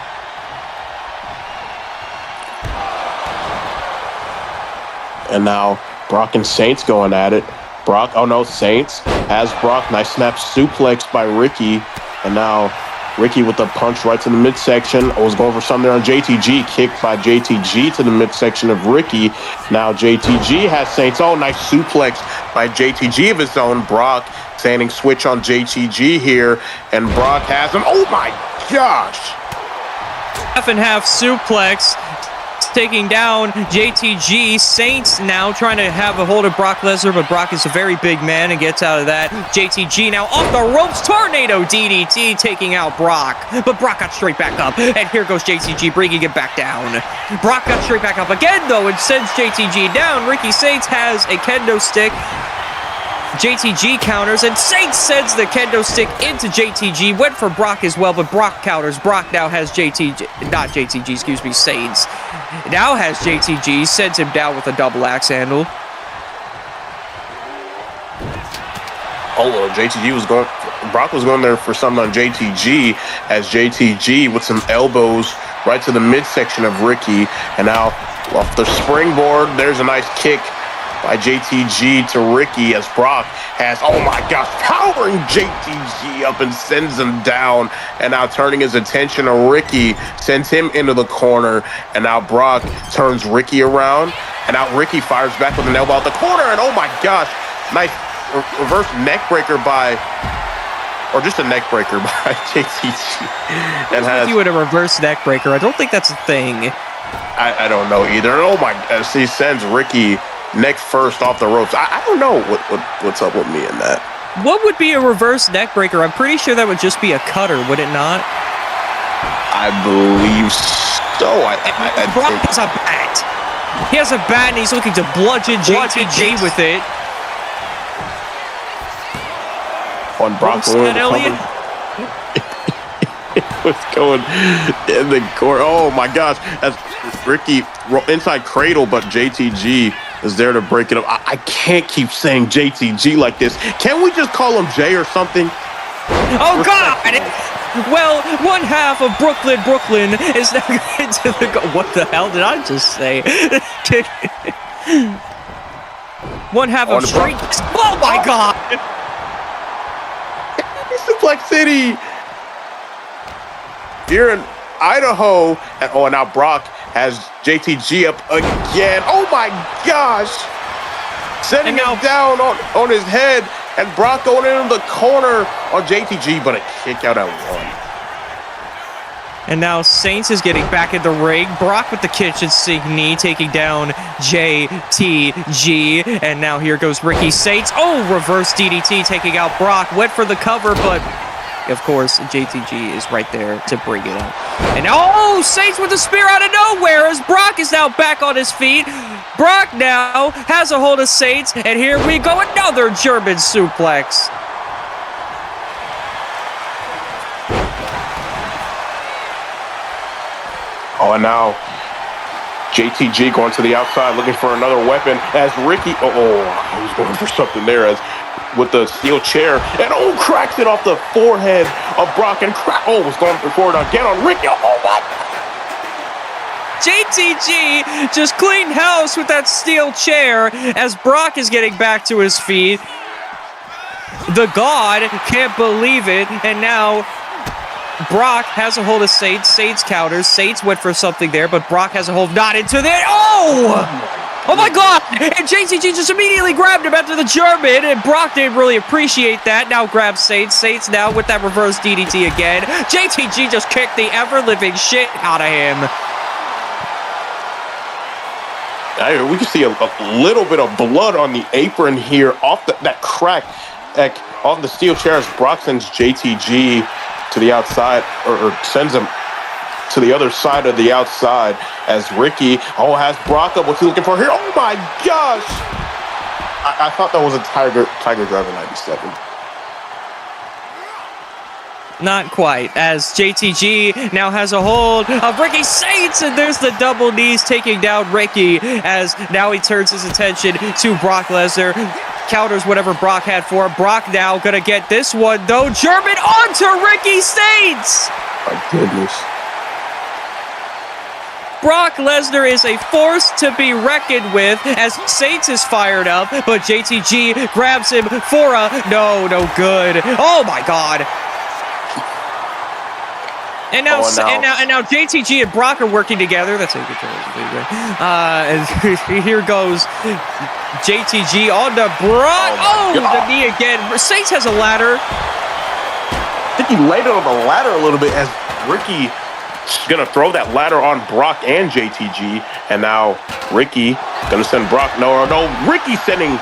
And now Brock and Saints going at it. Brock, oh no, Saints has Brock. Nice snap suplex by Ricky. And now Ricky with a punch right to the midsection. I was going for something there on JTG. Kick by JTG to the midsection of Ricky. Now JTG has Saints. Oh, nice suplex by JTG of his own. Brock standing switch on JTG here. And Brock has him. Oh my gosh. Half and half suplex. Taking down JTG. Saints now trying to have a hold of Brock Lesnar, but Brock is a very big man and gets out of that. JTG now off the ropes. Tornado DDT taking out Brock, but Brock got straight back up. And here goes JTG bringing it back down. Brock got straight back up again, though, and sends JTG down. Ricky Saints has a kendo stick. JTG counters, and Saints sends the kendo stick into JTG. Went for Brock as well, but Brock counters. Brock now has Saints. Now has JTG, sends him down with a double axe handle. Oh, Brock was going there for something on JTG, as JTG with some elbows right to the midsection of Ricky. And now off the springboard, there's a nice kick by JTG to Ricky as Brock has, oh my gosh, powering JTG up and sends him down. And now turning his attention to Ricky, sends him into the corner. And now Brock turns Ricky around. And now Ricky fires back with an elbow out the corner. And oh my gosh, nice reverse neck breaker by, or just a neck breaker by JTG. And has you in a reverse neck breaker. I don't think that's a thing. I don't know either. Oh my gosh, he sends Ricky neck first off the ropes. I don't know what's up with me in that. What would be a reverse neck breaker? I'm pretty sure that would just be a cutter, would it not? I believe so. Brock has a bat. He has a bat and he's looking to bludgeon JTG with it. On Brock Elliott? What's going in the court? Oh my gosh. That's Ricky inside cradle, but JTG is there to break it up. I can't keep saying JTG like this. Can we just call him Jay or something? Oh God! Well, one half of Brooklyn is now going to the what the hell did I just say? One half of Street. Oh my God! Suplex City here in Idaho. And now Brock has JTG up again. Oh my gosh! Setting him down on his head, and Brock going into the corner on JTG, but a kick out at one. And now Saints is getting back in the ring. Brock with the kitchen sink knee, taking down JTG. And now here goes Ricky Saints. Oh, reverse DDT, taking out Brock. Went for the cover, but of course, JTG is right there to bring it up. And oh, Saints with the spear out of nowhere as Brock is now back on his feet. Brock now has a hold of Saints, and here we go, another German suplex. Oh, and now JTG going to the outside, looking for another weapon as Ricky, he was going for something there as with the steel chair, and cracks it off the forehead of Brock, and was going forward again on Ricky. Oh my! JTG just cleaned house with that steel chair as Brock is getting back to his feet. The God can't believe it, and now Brock has a hold of Saints. Saints counters. Saints went for something there, but Brock has a hold not into that. Oh my God! And JTG just immediately grabbed him after the German, and Brock didn't really appreciate that. Now grabs Saints. Saints now with that reverse DDT again. JTG just kicked the ever-living shit out of him. We can see a little bit of blood on the apron here off that crack off the steel chair as Brock sends JTG to the outside, or sends him to the other side of the outside as Ricky has Brock up. What's he looking for here? Oh my gosh! I thought that was a Tiger Driver 97. Not quite, as JTG now has a hold of Ricky Saints, and there's the double knees taking down Ricky, as now he turns his attention to Brock Lesnar, counters whatever Brock had for him. Brock now gonna get this one, though. German onto Ricky Saints! My goodness. Brock Lesnar is a force to be reckoned with as Saints is fired up, but JTG grabs him for a no good. Oh my God. And now, JTG and Brock are working together. That's a good choice. And here goes JTG on to Brock. The knee again. Saints has a ladder. I think he laid it on the ladder a little bit as Ricky gonna throw that ladder on Brock and JTG, and now Ricky gonna send Brock. No, Ricky sending.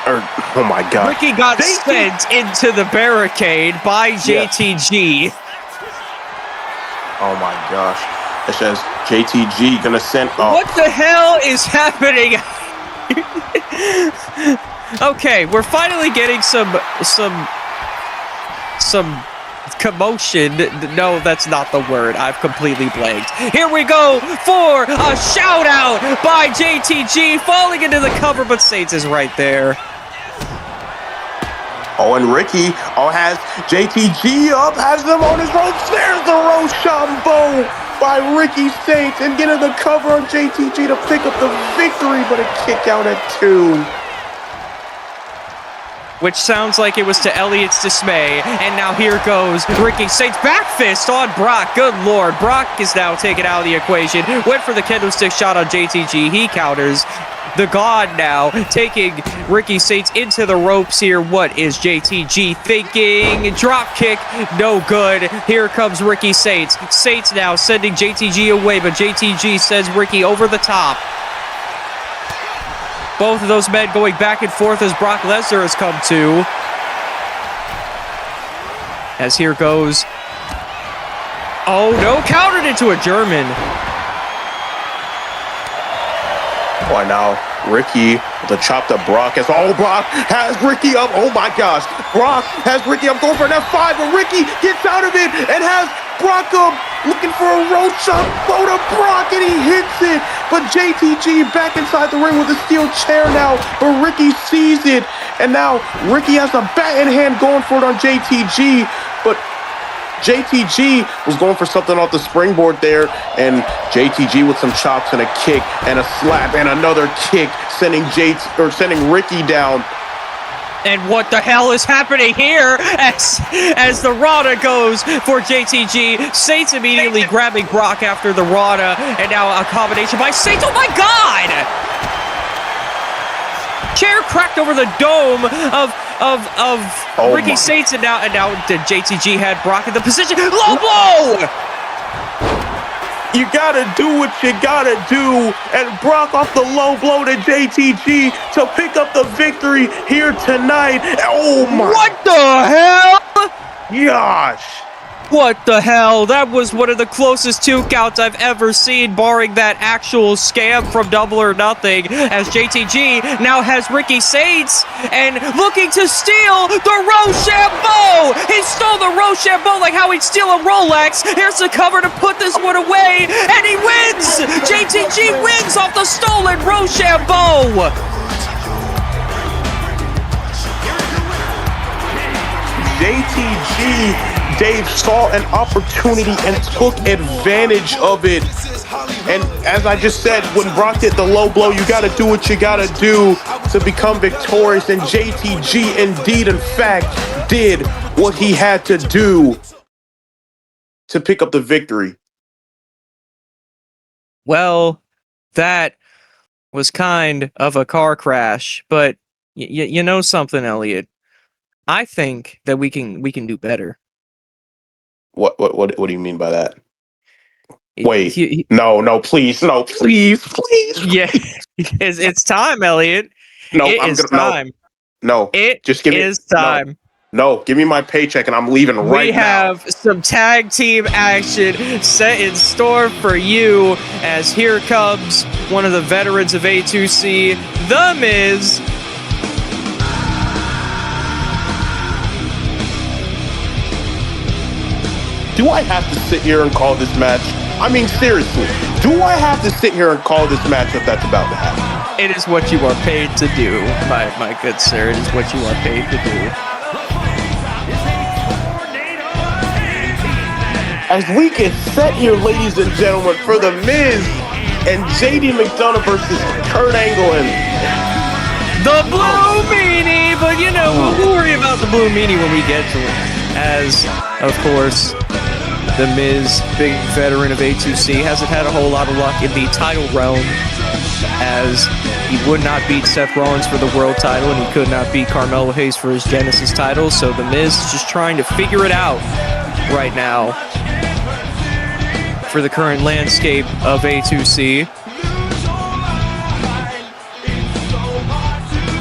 Oh my God! Ricky got sent into the barricade by JTG. Yes. Oh my gosh! It says JTG gonna send. What the hell is happening? Okay, we're finally getting some commotion. No, that's not the word. I've completely blanked. Here we go for a shout out by JTG, falling into the cover, but Saints is right there. And Ricky has JTG up, has them on his ropes. There's the Rochambeau by Ricky Saints and getting the cover on JTG to pick up the victory, but a kick out at 2. Which sounds like it was to Elliot's dismay. And now here goes Ricky Saints. Back fist on Brock. Good Lord. Brock is now taken out of the equation. Went for the kendo stick shot on JTG. He counters. The God now taking Ricky Saints into the ropes here. What is JTG thinking? Drop kick. No good. Here comes Ricky Saints. Saints now sending JTG away, but JTG sends Ricky over the top. Both of those men going back and forth as Brock Lesnar has come to. As here goes. Oh no, countered into a German. Why now? Ricky, the chop to Brock. Brock has Ricky up. Oh my gosh. Brock has Ricky up, going for an F5, but Ricky gets out of it and has Brock up, looking for a roll shot. Blow to Brock, and he hits it. But JTG back inside the ring with a steel chair now, but Ricky sees it. And now Ricky has a bat in hand going for it on JTG, but JTG was going for something off the springboard there, and JTG with some chops and a kick and a slap and another kick, sending Ricky down. And what the hell is happening here as the Rana goes for JTG. Saints immediately grabbing Brock after the Rana, and now a combination by Saints. Oh my God! Chair cracked over the dome of Ricky Saints, and now JTG had Brock in the position. Low blow! You gotta do what you gotta do, and Brock off the low blow to JTG to pick up the victory here tonight. Oh my! What the hell? Gosh! What the hell? That was one of the closest 2 counts I've ever seen, barring that actual scam from Double or Nothing, as JTG now has Ricky Saints and looking to steal the Rochambeau. He stole the Rochambeau like how he'd steal a Rolex. Here's the cover to put this one away, and he wins! JTG wins off the stolen Rochambeau. JTG, Dave, saw an opportunity and took advantage of it. And as I just said, when Brock hit the low blow, you got to do what you got to do to become victorious. And JTG, indeed, in fact, did what he had to do to pick up the victory. Well, that was kind of a car crash, but you know something, Elliot? I think that we can do better. What do you mean by that? Wait, no, please. Yeah, it's time, Elliot. No, It's time. No, just give me. It is time. No, give me my paycheck and I'm leaving right now. We have some tag team action set in store for you, as here comes one of the veterans of A2C, The Miz. Do I have to sit here and call this match? I mean, seriously, do I have to sit here and call this match if that's about to happen? It is what you are paid to do, my good sir. It is what you are paid to do. As we get set here, ladies and gentlemen, for The Miz and JD McDonough versus Kurt Angle and the Blue Meanie, but you know, we'll worry about the Blue Meanie when we get to it. As, of course, The Miz, big veteran of A2C, hasn't had a whole lot of luck in the title realm, as he would not beat Seth Rollins for the world title, and he could not beat Carmelo Hayes for his Genesis title, so The Miz is just trying to figure it out right now for the current landscape of A2C.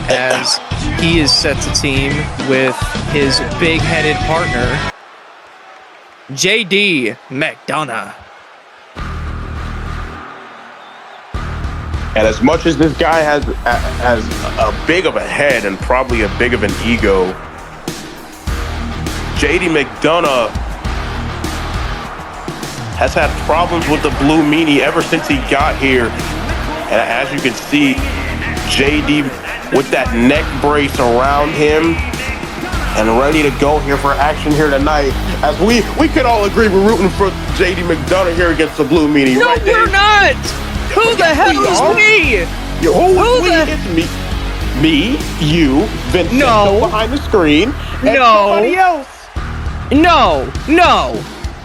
As he is set to team with his big-headed partner, JD McDonough. And as much as this guy has a big of a head and probably a big of an ego, JD McDonough has had problems with the Blue Meanie ever since he got here. And as you can see, JD with that neck brace around him, and ready to go here for action here tonight. As we could all agree we're rooting for JD McDonough here against the Blue Meanie. No, right, Dave? we're not. Who the hell we is are. we? Who It's me. Me, you, Vincent behind the screen, and somebody else. No.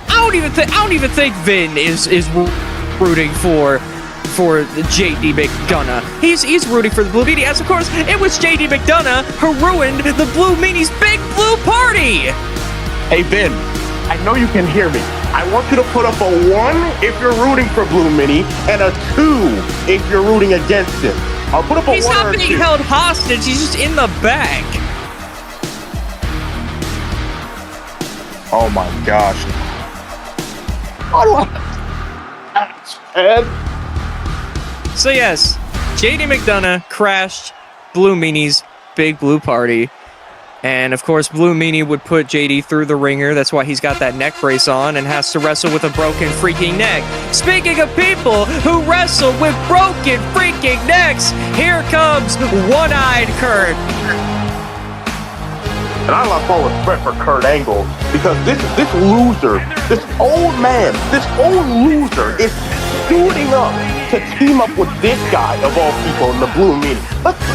I don't even think Vin is rooting for JD McDonough. He's rooting for the Blue Meanie, as of course it was JD McDonough who ruined the Blue Meanie's big blue party. Hey Ben, I know you can hear me. I want you to put up a 1 if you're rooting for Blue Meanie and a 2 if you're rooting against him. I'll put up a 1 or a 2. He's not being held hostage. He's just in the back. Oh my gosh. How do I? So yes, JD McDonough crashed Blue Meanie's big blue party. And of course, Blue Meanie would put JD through the ringer. That's why he's got that neck brace on and has to wrestle with a broken freaking neck. Speaking of people who wrestle with broken freaking necks, here comes One-Eyed Kurt. And I lost all respect for Kurt Angle because this loser, this old man, this old loser is suiting up to team up with this guy of all people in the Blue Meanie.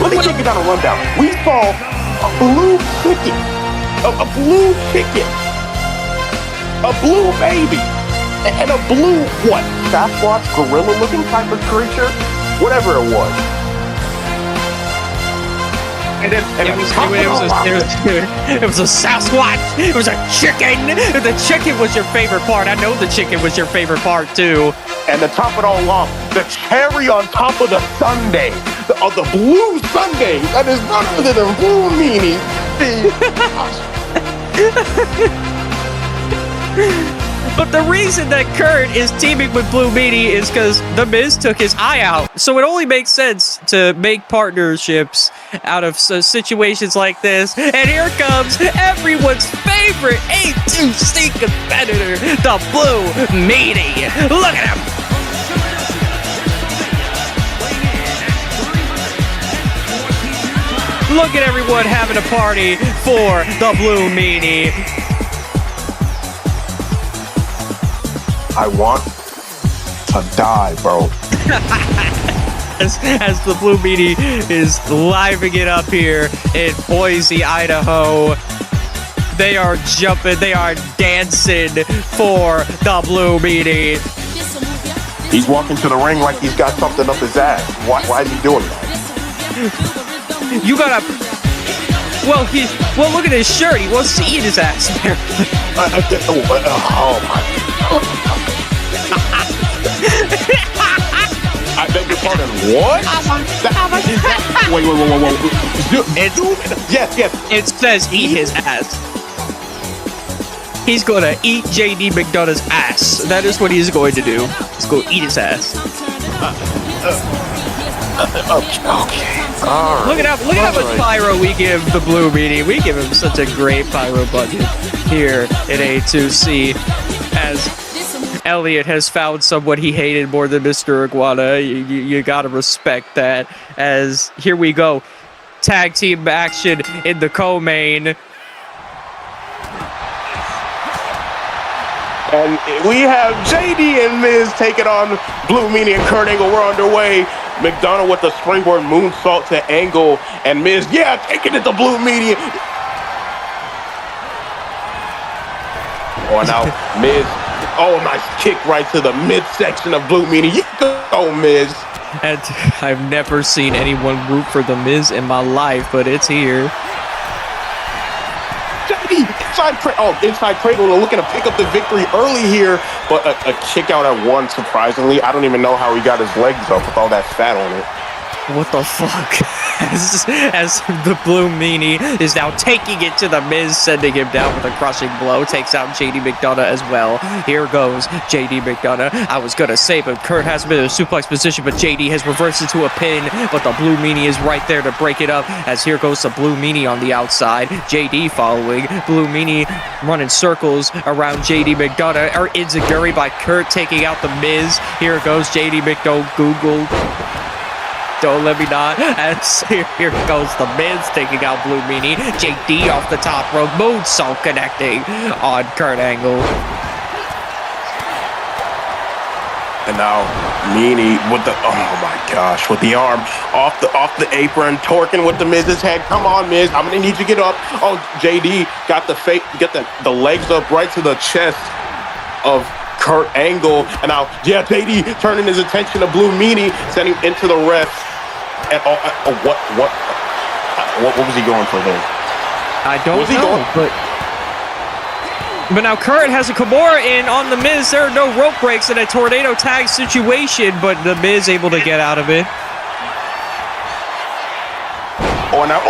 Let me take you down a rundown. We saw a blue chicken, a blue chicken, a blue baby, and a blue, what, Sasquatch, gorilla-looking type of creature? Whatever it was. And then, It was a Sasquatch. It was a chicken. The chicken was your favorite part. I know the chicken was your favorite part too. And to top it all off, the cherry on top of the sundae, the blue sundae, that is none other than Blue Meanie. But the reason that Kurt is teaming with Blue Meanie is because The Miz took his eye out. So it only makes sense to make partnerships out of situations like this. And here comes everyone's favorite A2C competitor, the Blue Meanie. Look at him. Look at everyone having a party for the Blue Meanie. I want to die, bro. As the Blue Meanie is living it up here in Boise, Idaho. They are jumping, they are dancing for the Blue Meanie. He's walking to the ring like he's got something up his ass. Why is he doing that? You gotta... Well, look at his shirt. He wants to eat his ass. Oh my... I beg your pardon. What? Wait. Yes. It says eat his ass. He's gonna eat JD McDonough's ass. That is what he's going to do. He's gonna eat his ass. Okay. All right. Look at how much pyro we give the Blue Meanie. We give him such a great pyro budget here at A2C. As Elliot has found someone he hated more than Mr. Iguana. You gotta respect that. As here we go. Tag team action in the co-main. And we have JD and Miz taking on Blue Meanie and Kurt Angle. We're underway. McDonough with the springboard moonsault to Angle. And Miz, taking it to Blue Meanie. Oh, now Miz. Oh, nice kick right to the midsection of Blue Meanie. You go, Miz. And I've never seen anyone root for the Miz in my life, but it's here. Inside cradle looking to pick up the victory early here, but a kick out at 1, surprisingly. I don't even know how he got his legs up with all that fat on it. What the fuck? As the Blue Meanie is now taking it to the Miz, sending him down with a crushing blow. Takes out JD McDonough as well. Here goes JD McDonough. I was gonna say, but Kurt has been in a suplex position, but JD has reversed into a pin, but the Blue Meanie is right there to break it up. As here goes the Blue Meanie on the outside. JD following. Blue Meanie running circles around JD McDonough. Or Enziguri by Kurt taking out the Miz. Here goes JD McDonough. Google. Don't let me not. And here goes the Miz taking out Blue Meanie. JD off the top rope. Moonsault connecting on Kurt Angle. And now Meanie with the, oh my gosh, with the arm off the apron, torquing with the Miz's head. Come on, Miz, I'm gonna need you to get up. Oh, JD got the legs up right to the chest of Kurt Angle. And now, yeah, JD turning his attention to Blue Meanie, sending into the ref. And what was he going for there? I don't know, but now Kurt has a Kimura in on the Miz. There are no rope breaks in a tornado tag situation, but the Miz able to get out of it. Oh, now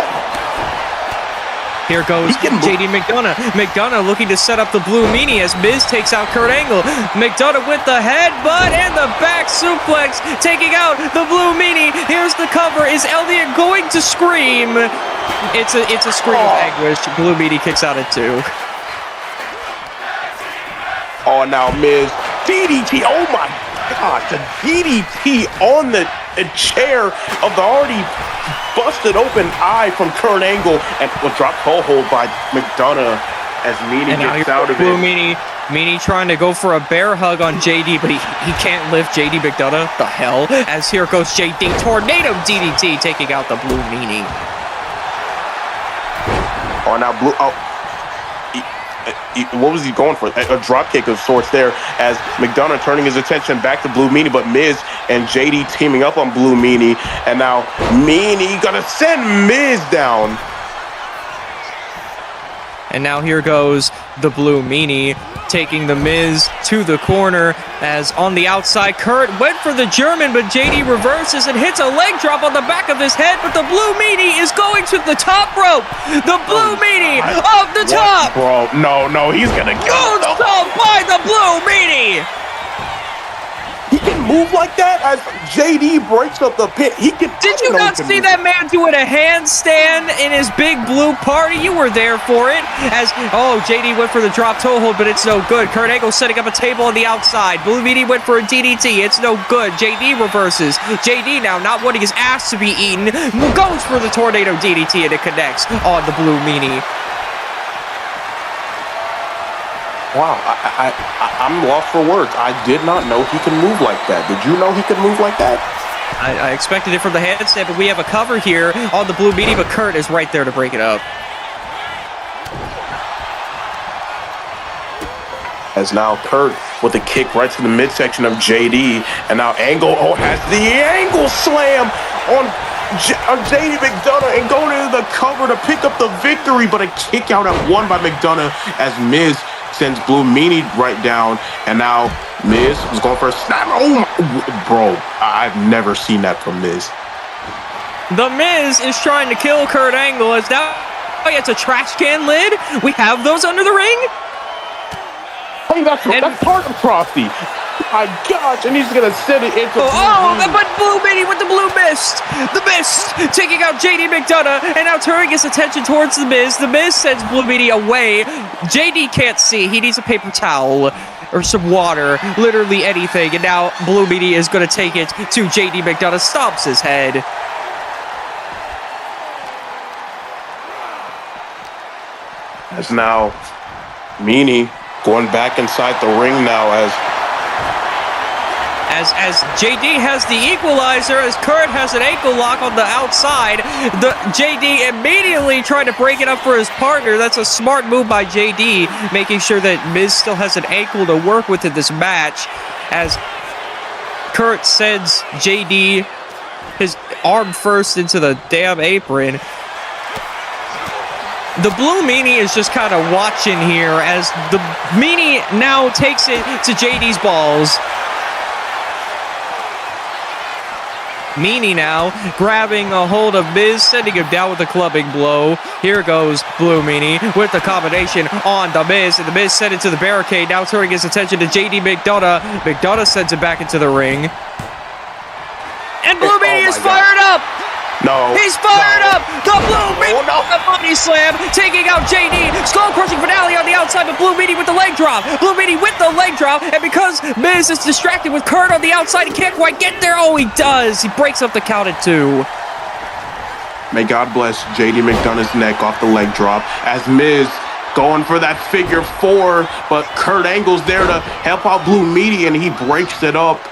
here goes JD McDonough. McDonough looking to set up the Blue Meanie as Miz takes out Kurt Angle. McDonough with the headbutt and the back suplex, taking out the Blue Meanie. Here's the cover. Is Elliott going to scream? It's a scream of anguish. Blue Meanie kicks out at 2. Oh, now Miz, DDT, oh my gosh, a DDT on the chair of the already busted open eye from Kurt Angle, and was dropped hold by McDonough as Meanie gets out of it. Blue Meanie trying to go for a bear hug on JD, but he can't lift JD McDonough. The hell? As here goes JD, tornado DDT taking out the Blue Meanie. Oh, now what was he going for? A drop kick of sorts there as McDonough turning his attention back to Blue Meanie, but Miz and JD teaming up on Blue Meanie, and now Meanie gonna send Miz down. And now here goes the Blue Meanie taking the Miz to the corner as on the outside, Kurt went for the German, but JD reverses and hits a leg drop on the back of his head, but the Blue Meanie is going to the top rope. The Blue Meanie off the top. Bro, no, he's gonna go. By the Blue Meanie. He can move like that as JD breaks up the pin. Did you not see that man doing a handstand in his big blue party? You were there for it. As, JD went for the drop toe hold, but it's no good. Kurt Angle setting up a table on the outside. Blue Meanie went for a DDT. It's no good. JD reverses. JD now not wanting his ass to be eaten, goes for the tornado DDT, and it connects on the Blue Meanie. Wow, I'm lost for words. I did not know he could move like that. Did you know he could move like that? I expected it from the handstand, but we have a cover here on the Blue Meanie, but Kurt is right there to break it up. As now Kurt with a kick right to the midsection of JD, and now Angle has the angle slam on JD McDonough and going into the cover to pick up the victory, but a kick out at 1 by McDonough as Miz sends Blue Meanie right down, and now Miz was going for a snap. Oh my, bro, I've never seen that from Miz. The Miz is trying to kill Kurt Angle as now it's a trash can lid. We have those under the ring. Hey, that's part of Frosty. My gosh, and he's gonna send it into. But Blue Meanie with the blue mist. The Mist taking out JD McDonough and now turning his attention towards the Miz. The Miz sends Blue Meanie away. JD can't see. He needs a paper towel or some water, literally anything. And now Blue Meanie is gonna take it to JD McDonough, stomps his head. As now Meanie going back inside the ring now as JD has the equalizer, as Kurt has an ankle lock on the outside. The JD immediately trying to break it up for his partner. That's a smart move by JD, making sure that Miz still has an ankle to work with in this match. As Kurt sends JD his arm first into the damn apron. The Blue Meanie is just kind of watching here as the Meanie now takes it to JD's balls. Meanie now grabbing a hold of Miz, sending him down with a clubbing blow. Here goes Blue Meanie with the combination on the Miz, and the Miz sent it to the barricade, now turning his attention to JD McDonough. McDonough sends it back into the ring. And Blue Meanie is fired up! No. He's fired up! The Blue Meanie, the body slam, taking out JD. Skull crushing finale on the outside. outside, but Blue Meanie with the leg drop. Blue Meanie with the leg drop, and because Miz is distracted with Kurt on the outside, he can't quite get there. Oh, he does. He breaks up the count at 2. May God bless JD McDonough's neck off the leg drop as Miz going for that figure 4, but Kurt Angle's there to help out Blue Meanie, and he breaks it up.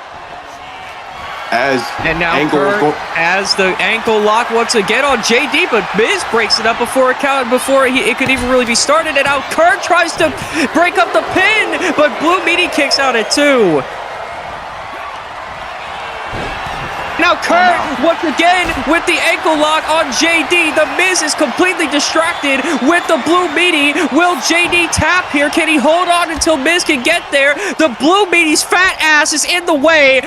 And now Kurt has the ankle lock once again on JD, but Miz breaks it up before it could even really be started. And now Kurt tries to break up the pin, but Blue Meanie kicks out at 2. Now Kurt, once again, with the ankle lock on JD. The Miz is completely distracted with the Blue Meanie. Will JD tap here? Can he hold on until Miz can get there? The Blue Meanie's fat ass is in the way,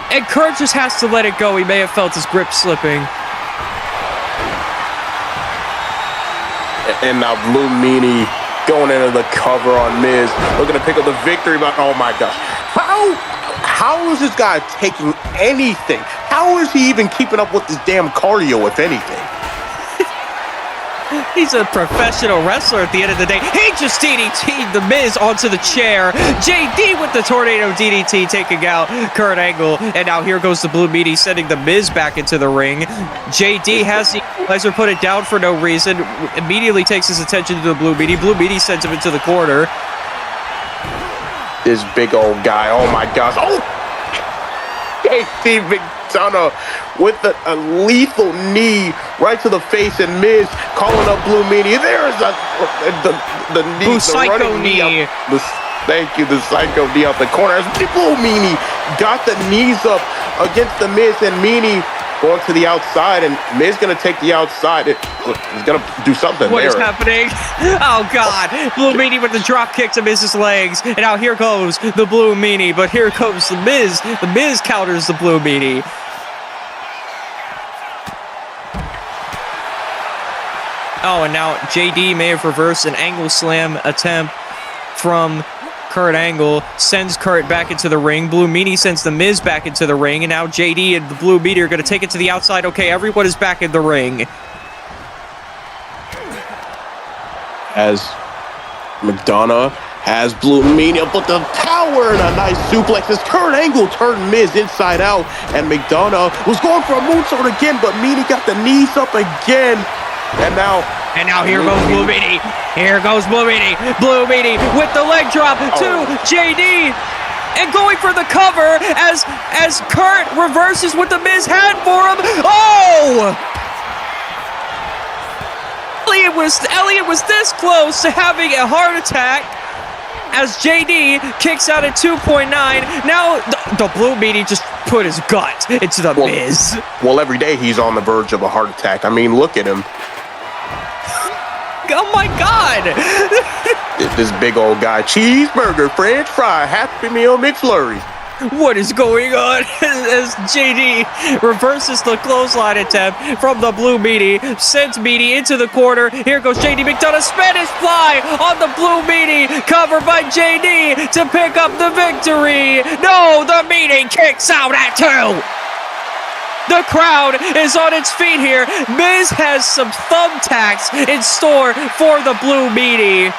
and Kurt just has to let it go. He may have felt his grip slipping. And now Blue Meanie going into the cover on Miz, looking to pick up the victory, but oh my gosh. How is this guy taking anything? How is he even keeping up with this damn cardio, if anything? He's a professional wrestler at the end of the day. He just DDT'd the Miz onto the chair. JD with the tornado DDT taking out Kurt Angle. And now here goes the Blue Meanie sending the Miz back into the ring. JD has the equalizer, put it down for no reason. Immediately takes his attention to the Blue Meanie. Blue Meanie sends him into the corner. This big old guy, oh my gosh. Oh! JD McDonough with a lethal knee right to the face, and Miz calling up Blue Meanie. There's the knee, Blue the Psycho running knee. Thank you, the Psycho knee out the corner. As Blue Meanie got the knees up against the Miz, and Meanie going to the outside, and Miz gonna take the outside. He's gonna do something What there. is happening? Oh, God. Blue Meanie with the drop kick to Miz's legs. And now here goes the Blue Meanie. But here comes the Miz. The Miz counters the Blue Meanie. Oh, and now JD may have reversed an angle slam attempt from Kurt Angle, sends Kurt back into the ring. Blue Meanie sends the Miz back into the ring, and now JD and the Blue Meanie are going to take it to the outside. Okay, everyone is back in the ring. As McDonough has Blue Meanie up with the power and a nice suplex as Kurt Angle turned Miz inside out, and McDonough was going for a moonsault again, but Meanie got the knees up again, and now here goes Blue Meanie. Here goes Blue Meanie. Blue Meanie with the leg drop to JD. And going for the cover as Kurt reverses what the Miz had for him. Oh! Elliot was this close to having a heart attack as JD kicks out at 2.9. Now the Blue Meanie just put his gut into the Miz. Well, every day he's on the verge of a heart attack. I mean, look at him. Oh my God! This big old guy, cheeseburger, French fry, Happy Meal McFlurry. What is going on as JD reverses the clothesline attempt from the Blue Meanie, sends Meanie into the corner. Here goes JD McDonough, Spanish fly on the Blue Meanie, covered by JD to pick up the victory. No, the Meanie kicks out at 2. The crowd is on its feet here. Miz has some thumbtacks in store for the Blue Meanie.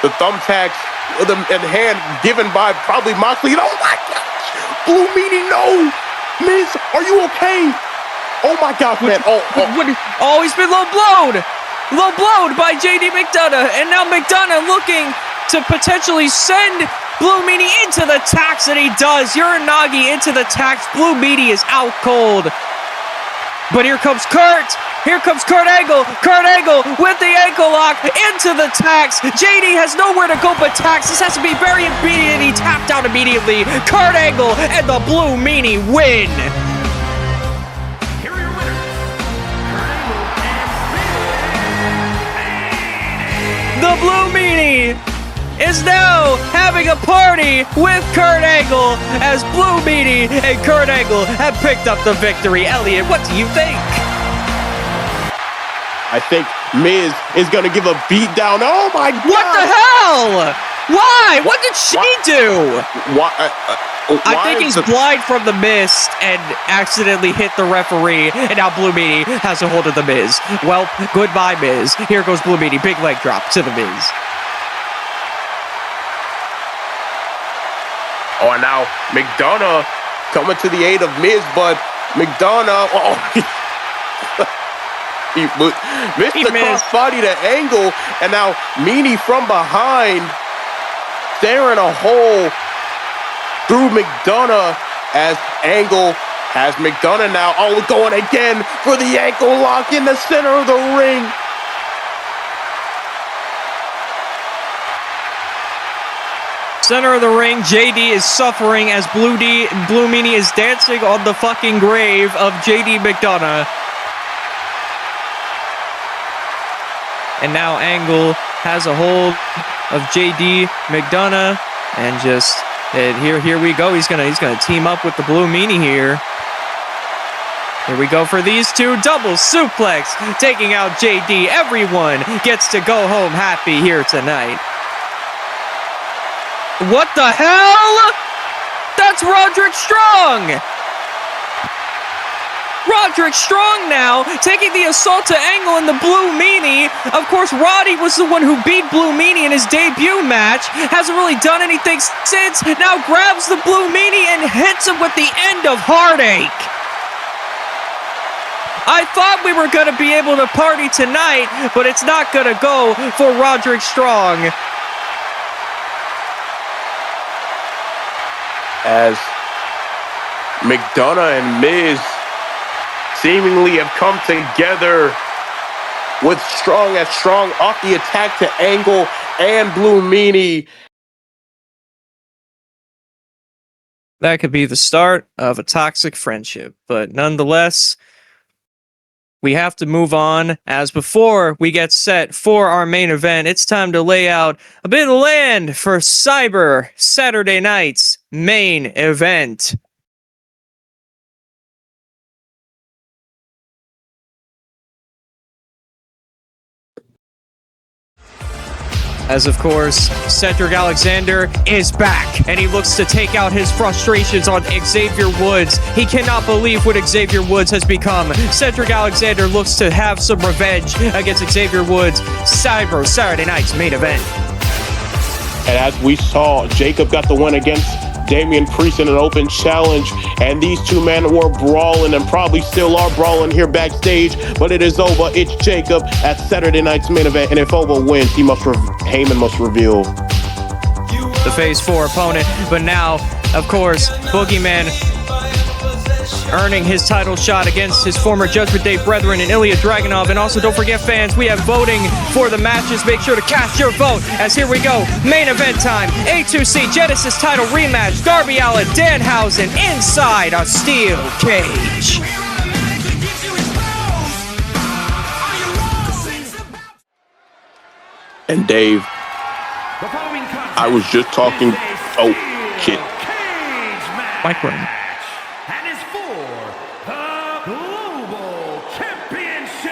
The thumbtacks in hand given by probably Moxley. Oh my gosh! Blue Meanie, no! Miz, are you okay? Oh my gosh, man. Oh, he's been low blown by JD McDonough. And now McDonough looking to potentially send Blue Meanie into the tax, and he does. Uranagi into the tax. Blue Meanie is out cold. But here comes Kurt. Here comes Kurt Angle. Kurt Angle with the ankle lock into the tax. JD has nowhere to go but tax. This has to be very immediate. He tapped out immediately. Kurt Angle and the Blue Meanie win. Here are your winners. The Blue Meanie is now having a party with Kurt Angle as Blue Meanie and Kurt Angle have picked up the victory. Elliot, what do you think? I think Miz is going to give a beat down. Oh my God! What the hell? Why? What did she do? Why? I think he's blind from the mist and accidentally hit the referee, and now Blue Meanie has a hold of the Miz. Well, goodbye, Miz. Here goes Blue Meanie. Big leg drop to the Miz. Oh, and now McDonough coming to the aid of Miz, but McDonough, he missed the crossbody to Angle, and now Meanie from behind, staring a hole through McDonough as Angle has McDonough now. Oh, going again for the ankle lock in the center of the ring. Center of the ring, JD is suffering as Blue Meanie is dancing on the fucking grave of JD McDonough. And now Angle has a hold of JD McDonough, and just here we go. He's gonna team up with the Blue Meanie here. Here we go for these two. Double suplex, taking out JD. Everyone gets to go home happy here tonight. What the hell? That's Roderick Strong! Roderick Strong now taking the assault to Angle and the Blue Meanie. Of course, Roddy was the one who beat Blue Meanie in his debut match. Hasn't really done anything since. Now grabs the Blue Meanie and hits him with the end of Heartache. I thought we were going to be able to party tonight, but it's not going to go for Roderick Strong. As McDonough and Miz seemingly have come together with Strong as Strong off the attack to Angle and Blue Meanie. That could be the start of a toxic friendship, but nonetheless, we have to move on. As before we get set for our main event, it's time to lay out a bit of land for Cyber Saturday night's main event. As of course, Cedric Alexander is back, and he looks to take out his frustrations on Xavier Woods. He cannot believe what Xavier Woods has become. Cedric Alexander looks to have some revenge against Xavier Woods. Cyber Saturday night's main event. And as we saw, Jacob got the win against Damian Priest in an open challenge, and these two men were brawling and probably still are brawling here backstage, but it is over. It's Jacob at Saturday night's main event, and if Oba wins, Heyman must reveal the Phase 4 opponent, but now, of course, Boogeyman earning his title shot against his former Judgment Day brethren in Ilya Dragunov. And also, don't forget, fans, we have voting for the matches. Make sure to cast your vote, as here we go. Main event time. A2C Genesis title rematch. Darby Allin, Danhausen inside a steel cage. And Dave, I was just talking. Oh, shit. Mike Ryan. And is for the Global Championship.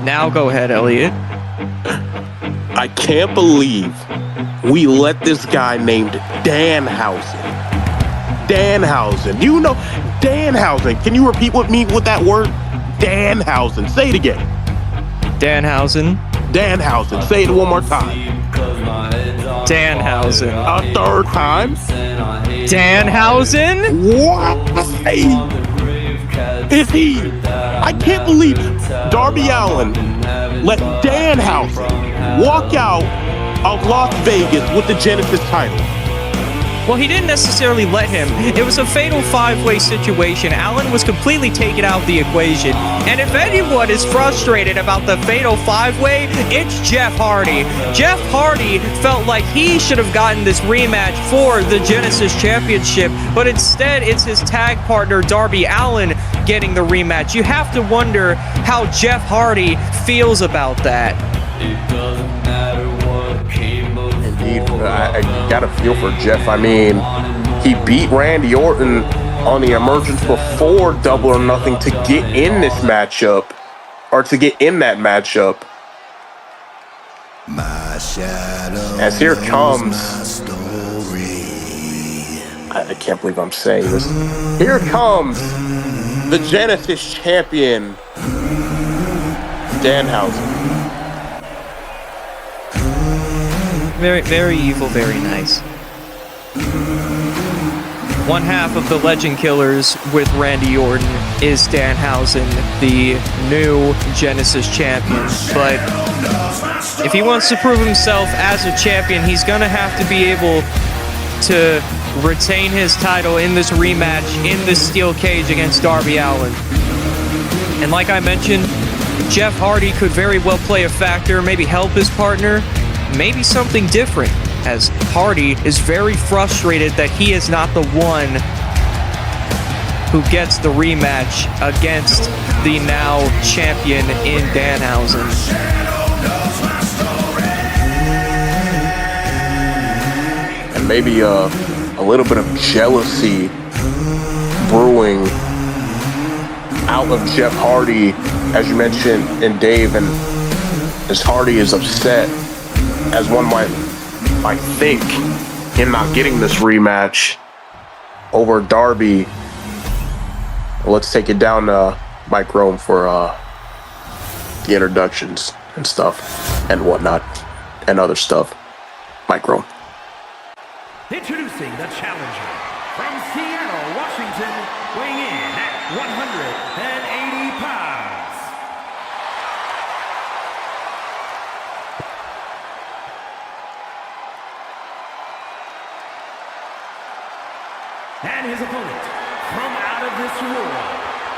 Now go ahead, Elliot. I can't believe we let this guy named Danhausen. Danhausen. You know, Danhausen. Can you repeat with me with that word? Danhausen. Say it again. Danhausen. Danhausen. Say it one more time. Danhausen. A third time. Danhausen? Why is he? I can't believe Darby Allin let Danhausen walk out of Las Vegas with the Genesis title. Well, he didn't necessarily let him. It was a fatal five-way situation. Allin was completely taken out of the equation. And if anyone is frustrated about the fatal five-way, it's Jeff Hardy. Jeff Hardy felt like he should have gotten this rematch for the Genesis Championship, but instead it's his tag partner Darby Allin getting the rematch. You have to wonder how Jeff Hardy feels about that. It doesn't matter what came before. Indeed, I gotta feel for Jeff. I mean, he beat Randy Orton on the Emergence before Double or Nothing to get in this matchup, or to get in that matchup. As here comes, I can't believe I'm saying this. Here comes the Genesis champion, Danhausen. Very, very evil, very nice. One half of the Legend Killers with Randy Orton is Danhausen, the new Genesis champion. But if he wants to prove himself as a champion, he's gonna have to be able to retain his title in this rematch in the steel cage against Darby Allin. And like I mentioned, Jeff Hardy could very well play a factor, maybe help his partner, maybe something different, as Hardy is very frustrated that he is not the one who gets the rematch against the now champion in Danhausen. And maybe a little bit of jealousy brewing out of Jeff Hardy, as you mentioned, and Dave, and as Hardy is upset, as one might think, him not getting this rematch over Darby. Let's take it down to Mike Rome for the introductions and stuff and whatnot and other stuff. Mike Rome. Introducing the challenger from Seattle, Washington, weighing in at 180 pounds. And his opponent from out of this world,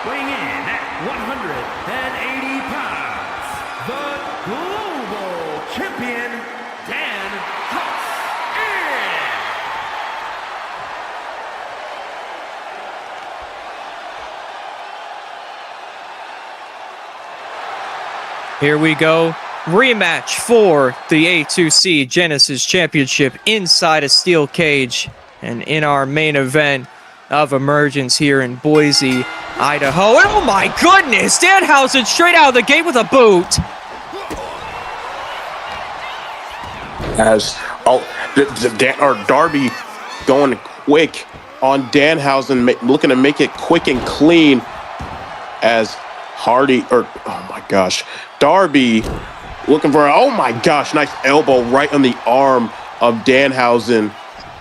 weighing in at 180 pounds, the global champion, Dan Housen. Here we go. Rematch for the A2C Genesis Championship inside a steel cage. And in our main event of Emergence here in Boise, Idaho. And oh my goodness! Danhausen straight out of the gate with a boot. As Darby going quick on Danhausen, looking to make it quick and clean, as oh my gosh, Darby looking for, oh my gosh, nice elbow right on the arm of Danhausen.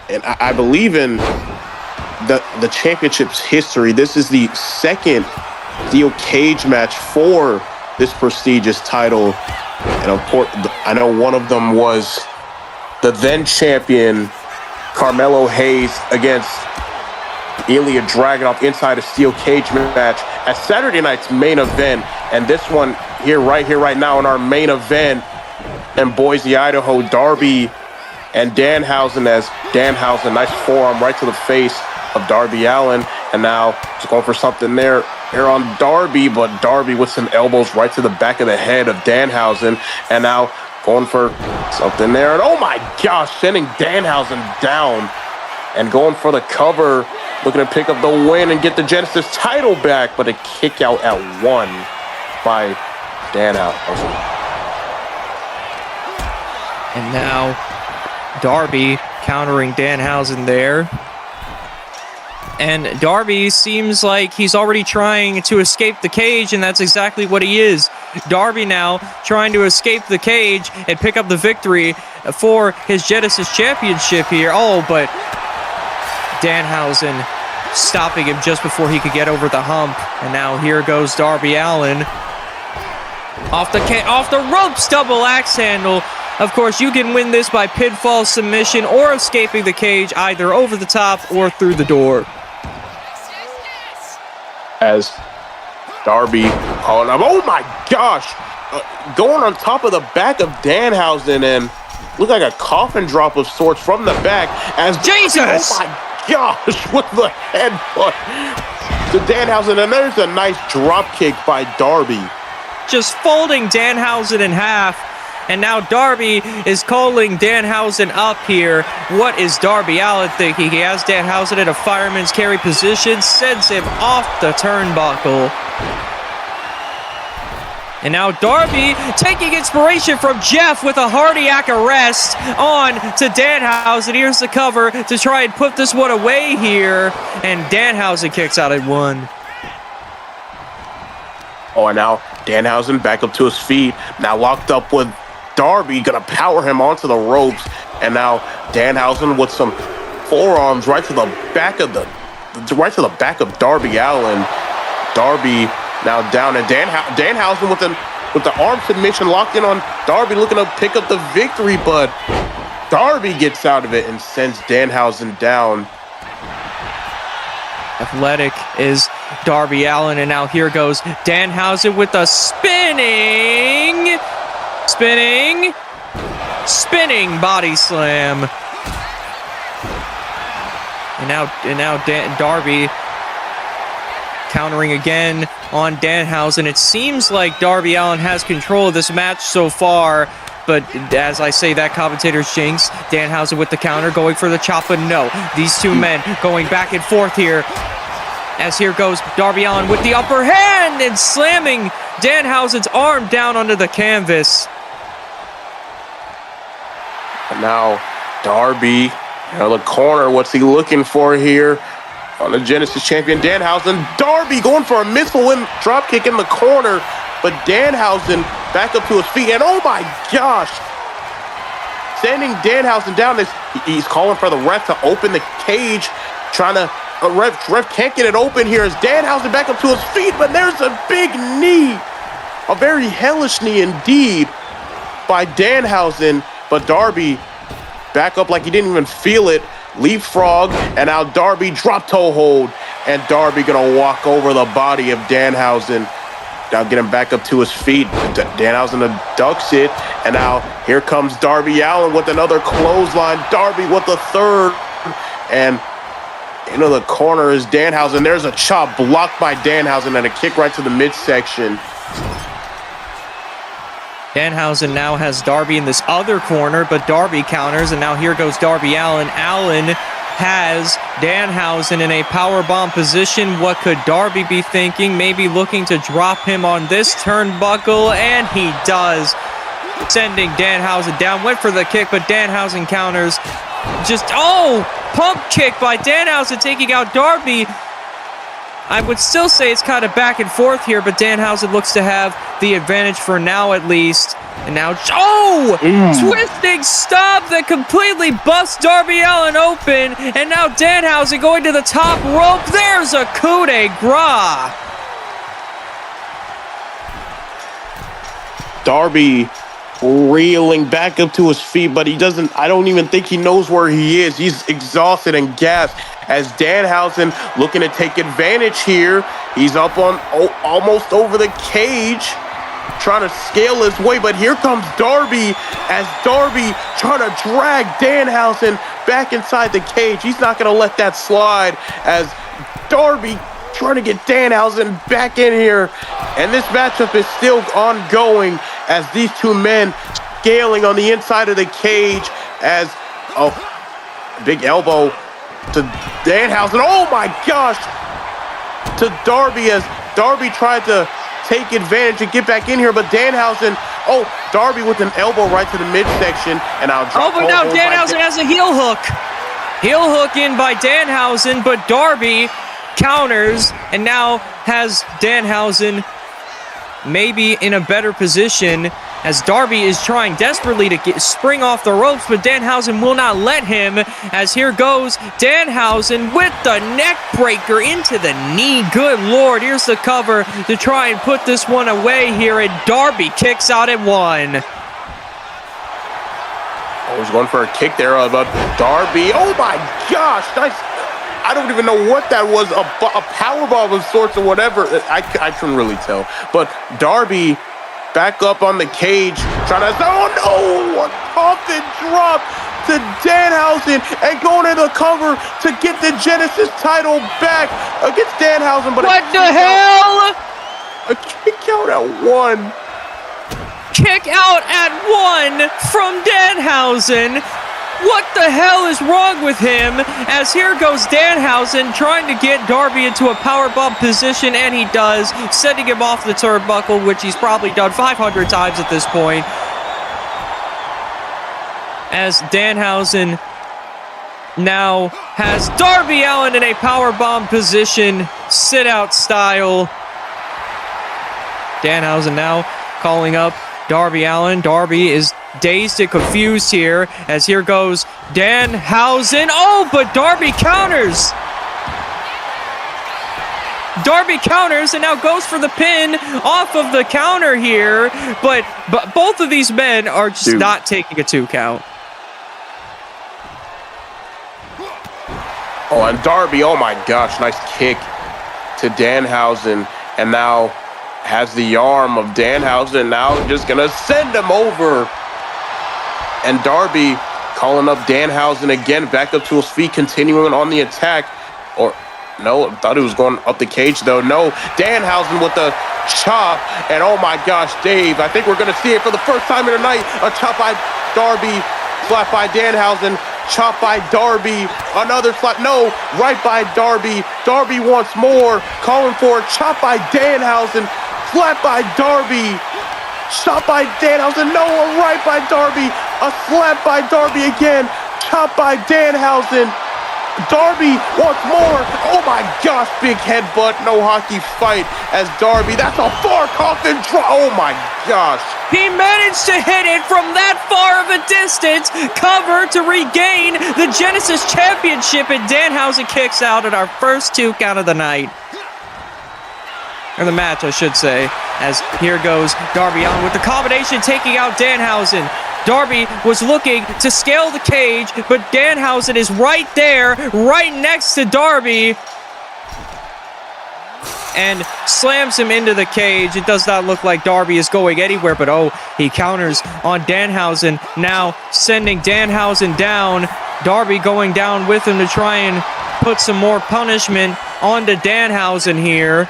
And I believe in the championship's history, this is the second steel cage match for this prestigious title. And of course, I know one of them was the then champion Carmelo Hayes against Ilya Dragunov inside a steel cage match at Saturday night's main event. And this one right now in our main event in Boise, Idaho, Darby and Danhausen, as Danhausen, nice forearm right to the face of Darby Allin. And now just going for something there on Darby, but Darby with some elbows right to the back of the head of Danhausen. And now going for something there. And oh my gosh, sending Danhausen down and going for the cover, looking to pick up the win and get the Genesis title back, but a kick out at 1 by Danhausen. And now Darby countering Danhausen there. And Darby seems like he's already trying to escape the cage, and that's exactly what he is. Darby now trying to escape the cage and pick up the victory for his Genesis Championship here. Oh, but Danhausen stopping him just before he could get over the hump. And now here goes Darby Allin. Off the ropes, double axe handle. Of course, you can win this by pinfall, submission, or escaping the cage, either over the top or through the door. As Darby calling up, oh my gosh, going on top of the back of Danhausen, and looked like a coffin drop of sorts from the back as Jesus! Oh my gosh, with the headbutt to Danhausen, and there's a nice drop kick by Darby. Just folding Danhausen in half. And now Darby is calling Danhausen up here. What is Darby Allin thinking? He has Danhausen in a fireman's carry position, sends him off the turnbuckle. And now Darby taking inspiration from Jeff with a cardiac arrest on to Danhausen. Here's the cover to try and put this one away here. And Danhausen kicks out at 1. Oh, and now Danhausen back up to his feet. Now locked up with Darby, gonna power him onto the ropes. And now Danhausen with some forearms right to the back of Darby Allin. Darby now down, and Danhausen with the arm submission locked in on Darby, looking to pick up the victory, but Darby gets out of it and sends Danhausen down. Athletic is Darby Allin, and now here goes Danhausen with a spinning body slam. And now Darby countering again on Danhausen. It seems like Darby Allin has control of this match so far, but as I say that, commentator's jinx. Danhausen with the counter, going for the chop, but no. These two men going back and forth here. As here goes Darby Allin with the upper hand and slamming Danhausen's arm down onto the canvas. And now Darby in the corner. What's he looking for here? On the Genesis champion Danhausen. Darby going for a missile win drop kick in the corner, but Danhausen back up to his feet, and oh my gosh, sending Danhausen down. He's calling for the ref to open the cage, trying to ref can't get it open here as Danhausen back up to his feet, but there's a big knee, a very hellish knee indeed by Danhausen, but Darby back up like he didn't even feel it. Leapfrog, and now Darby drop toe hold, and Darby gonna walk over the body of Danhausen. Now get him back up to his feet. Danhausen ducks it, and now here comes Darby Allin with another clothesline. Darby with the third, and into the corner is Danhausen. There's a chop blocked by Danhausen and a kick right to the midsection. Danhausen now has Darby in this other corner, but Darby counters, and now here goes Darby Allin. Allin has Danhausen in a powerbomb position. What could Darby be thinking? Maybe looking to drop him on this turnbuckle, and he does. Sending Danhausen down, went for the kick, but Danhausen counters. Pump kick by Danhausen taking out Darby. I would still say it's kind of back and forth here, but Danhausen looks to have the advantage for now at least. And now, twisting stop that completely busts Darby Allin open. And now Danhausen going to the top rope. There's a coup de grace. Darby reeling back up to his feet, but I don't even think he knows where he is. He's exhausted and gassed as Danhausen looking to take advantage here. He's up on almost over the cage, trying to scale his way, but here comes Darby as Darby trying to drag Danhausen back inside the cage. He's not going to let that slide as Darby trying to get Danhausen back in here. And this matchup is still ongoing as these two men scaling on the inside of the cage as big elbow to Danhausen. Oh my gosh! To Darby as Darby tried to take advantage and get back in here, but Danhausen, Darby with an elbow right to the midsection, and but now Danhausen has a heel hook. Heel hook in by Danhausen, but Darby counters and now has Danhausen maybe in a better position as Darby is trying desperately to spring off the ropes, but Danhausen will not let him as here goes Danhausen with the neck breaker into the knee. Good Lord, here's the cover to try and put this one away here, and Darby kicks out at 1. He's going for a kick there, but Darby, oh my gosh, nice. I don't even know what that was, a powerbomb of sorts or whatever. I couldn't really tell. But Darby back up on the cage, trying to, a coffin drop to Danhausen and going to the cover to get the Genesis title back against Danhausen. But what the hell? A kick out at 1. Kick out at 1 from Danhausen. What the hell is wrong with him? As here goes Danhausen trying to get Darby into a powerbomb position, and he does, sending him off the turnbuckle, which he's probably done 500 times at this point. As Danhausen now has Darby Allin in a powerbomb position, sit-out style. Danhausen now calling up Darby Allin. Darby is dazed and confused here, as here goes Danhausen. Oh, but Darby counters! Darby counters and now goes for the pin off of the counter here, but both of these men are just not taking a 2 count. Oh, and Darby, oh my gosh, nice kick to Danhausen, and now has the arm of Danhausen, now just gonna send him over. And Darby calling up Danhausen again, back up to his feet, continuing on the attack. Or, no, I thought he was going up the cage, though. No, Danhausen with the chop, and oh my gosh, Dave, I think we're gonna see it for the first time in the night. A chop by Darby, slap by Danhausen, chop by Darby, another slap, no, right by Darby. Darby once more, calling for a chop by Danhausen, slap by Darby, chop by Danhausen, no, a right by Darby, a slap by Darby again, chop by Danhausen, Darby once more, oh my gosh, big headbutt, no hockey fight as Darby, that's a far coffin drop, oh my gosh. He managed to hit it from that far of a distance, cover to regain the Genesis Championship, and Danhausen kicks out at our first 2 count of the night. Or the match, I should say, as here goes Darby Allin with the combination, taking out Danhausen. Darby was looking to scale the cage, but Danhausen is right there, right next to Darby, and slams him into the cage. It does not look like Darby is going anywhere, but oh, he counters on Danhausen, now sending Danhausen down. Darby going down with him to try and put some more punishment onto Danhausen here.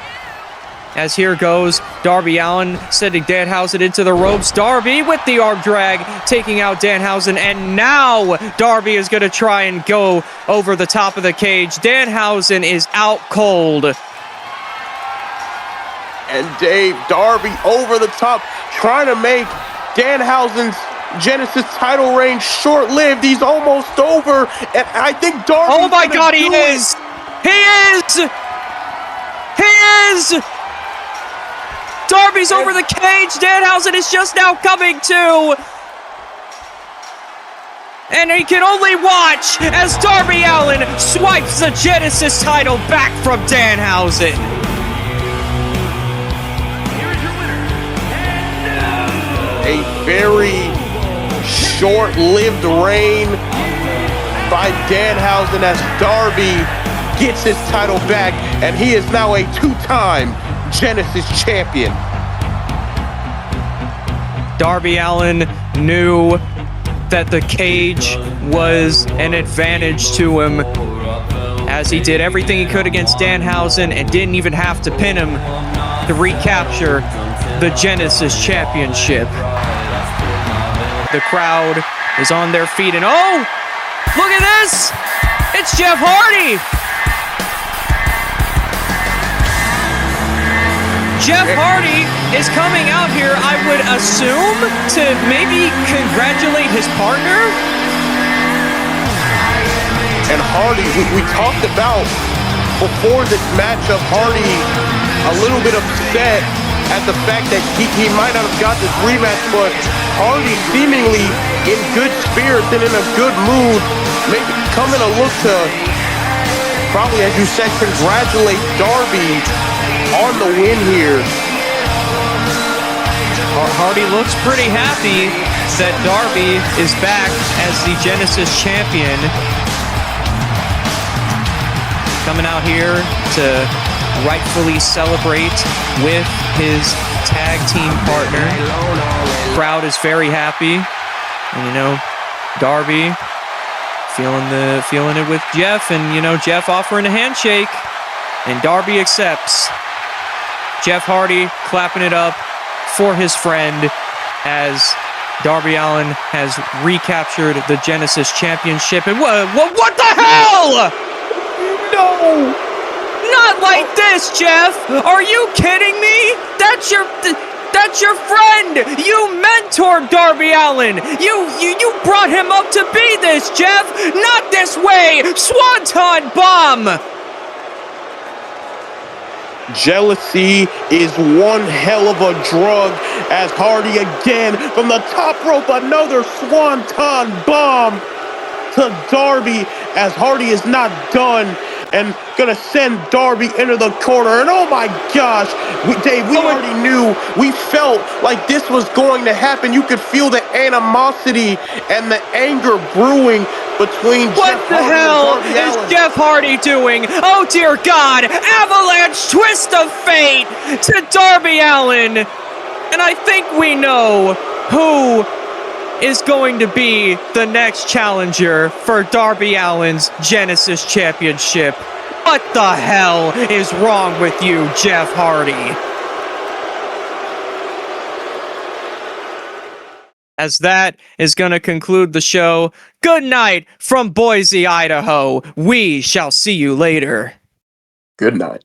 As here goes Darby Allin, sending Danhausen into the ropes. Darby with the arm drag, taking out Danhausen, and now Darby is going to try and go over the top of the cage. Danhausen is out cold. And Dave, Darby over the top, trying to make Danhausen's Genesis title reign short-lived. He's almost over, and I think Darby. Oh my God, he is! He is! He is! Darby's over the cage. Danhausen is just now coming to. And he can only watch as Darby Allin swipes the Genesis title back from Danhausen. A very short-lived reign by Danhausen as Darby gets his title back, and he is now a 2-time Genesis champion. Darby Allin knew that the cage was an advantage to him, as he did everything he could against Danhausen and didn't even have to pin him to recapture the Genesis championship. The crowd is on their feet, and oh, look at this! It's Jeff Hardy! Jeff Hardy is coming out here, I would assume, to maybe congratulate his partner? And Hardy, we talked about before this matchup, Hardy a little bit upset at the fact that he might not have got this rematch, but Hardy seemingly in good spirits and in a good mood, maybe coming to look to, probably as you said, congratulate Darby on the win here. Hardy looks pretty happy that Darby is back as the Genesis champion. Coming out here to rightfully celebrate with his tag team partner. Crowd is very happy. And, you know, Darby feeling it with Jeff, and, you know, Jeff offering a handshake, and Darby accepts. Jeff Hardy clapping it up for his friend as Darby Allin has recaptured the Genesis Championship, and what the hell? No! Not like this, Jeff! Are you kidding me? That's your friend! You mentored Darby Allin! You brought him up to be this, Jeff! Not this way! Swanton bomb! Jealousy is one hell of a drug as Hardy again from the top rope, another swanton bomb to Darby as Hardy is not done and gonna send Darby into the corner. And oh my gosh, Dave, we already knew, we felt like this was going to happen. You could feel the animosity and the anger brewing between What Jeff the Hardy hell and Darby is Allin. Jeff Hardy doing? Oh dear God! Avalanche twist of fate to Darby Allin! And I think we know who is going to be the next challenger for Darby Allin's Genesis Championship. What the hell is wrong with you, Jeff Hardy? As that is going to conclude the show, good night from Boise, Idaho. We shall see you later. Good night.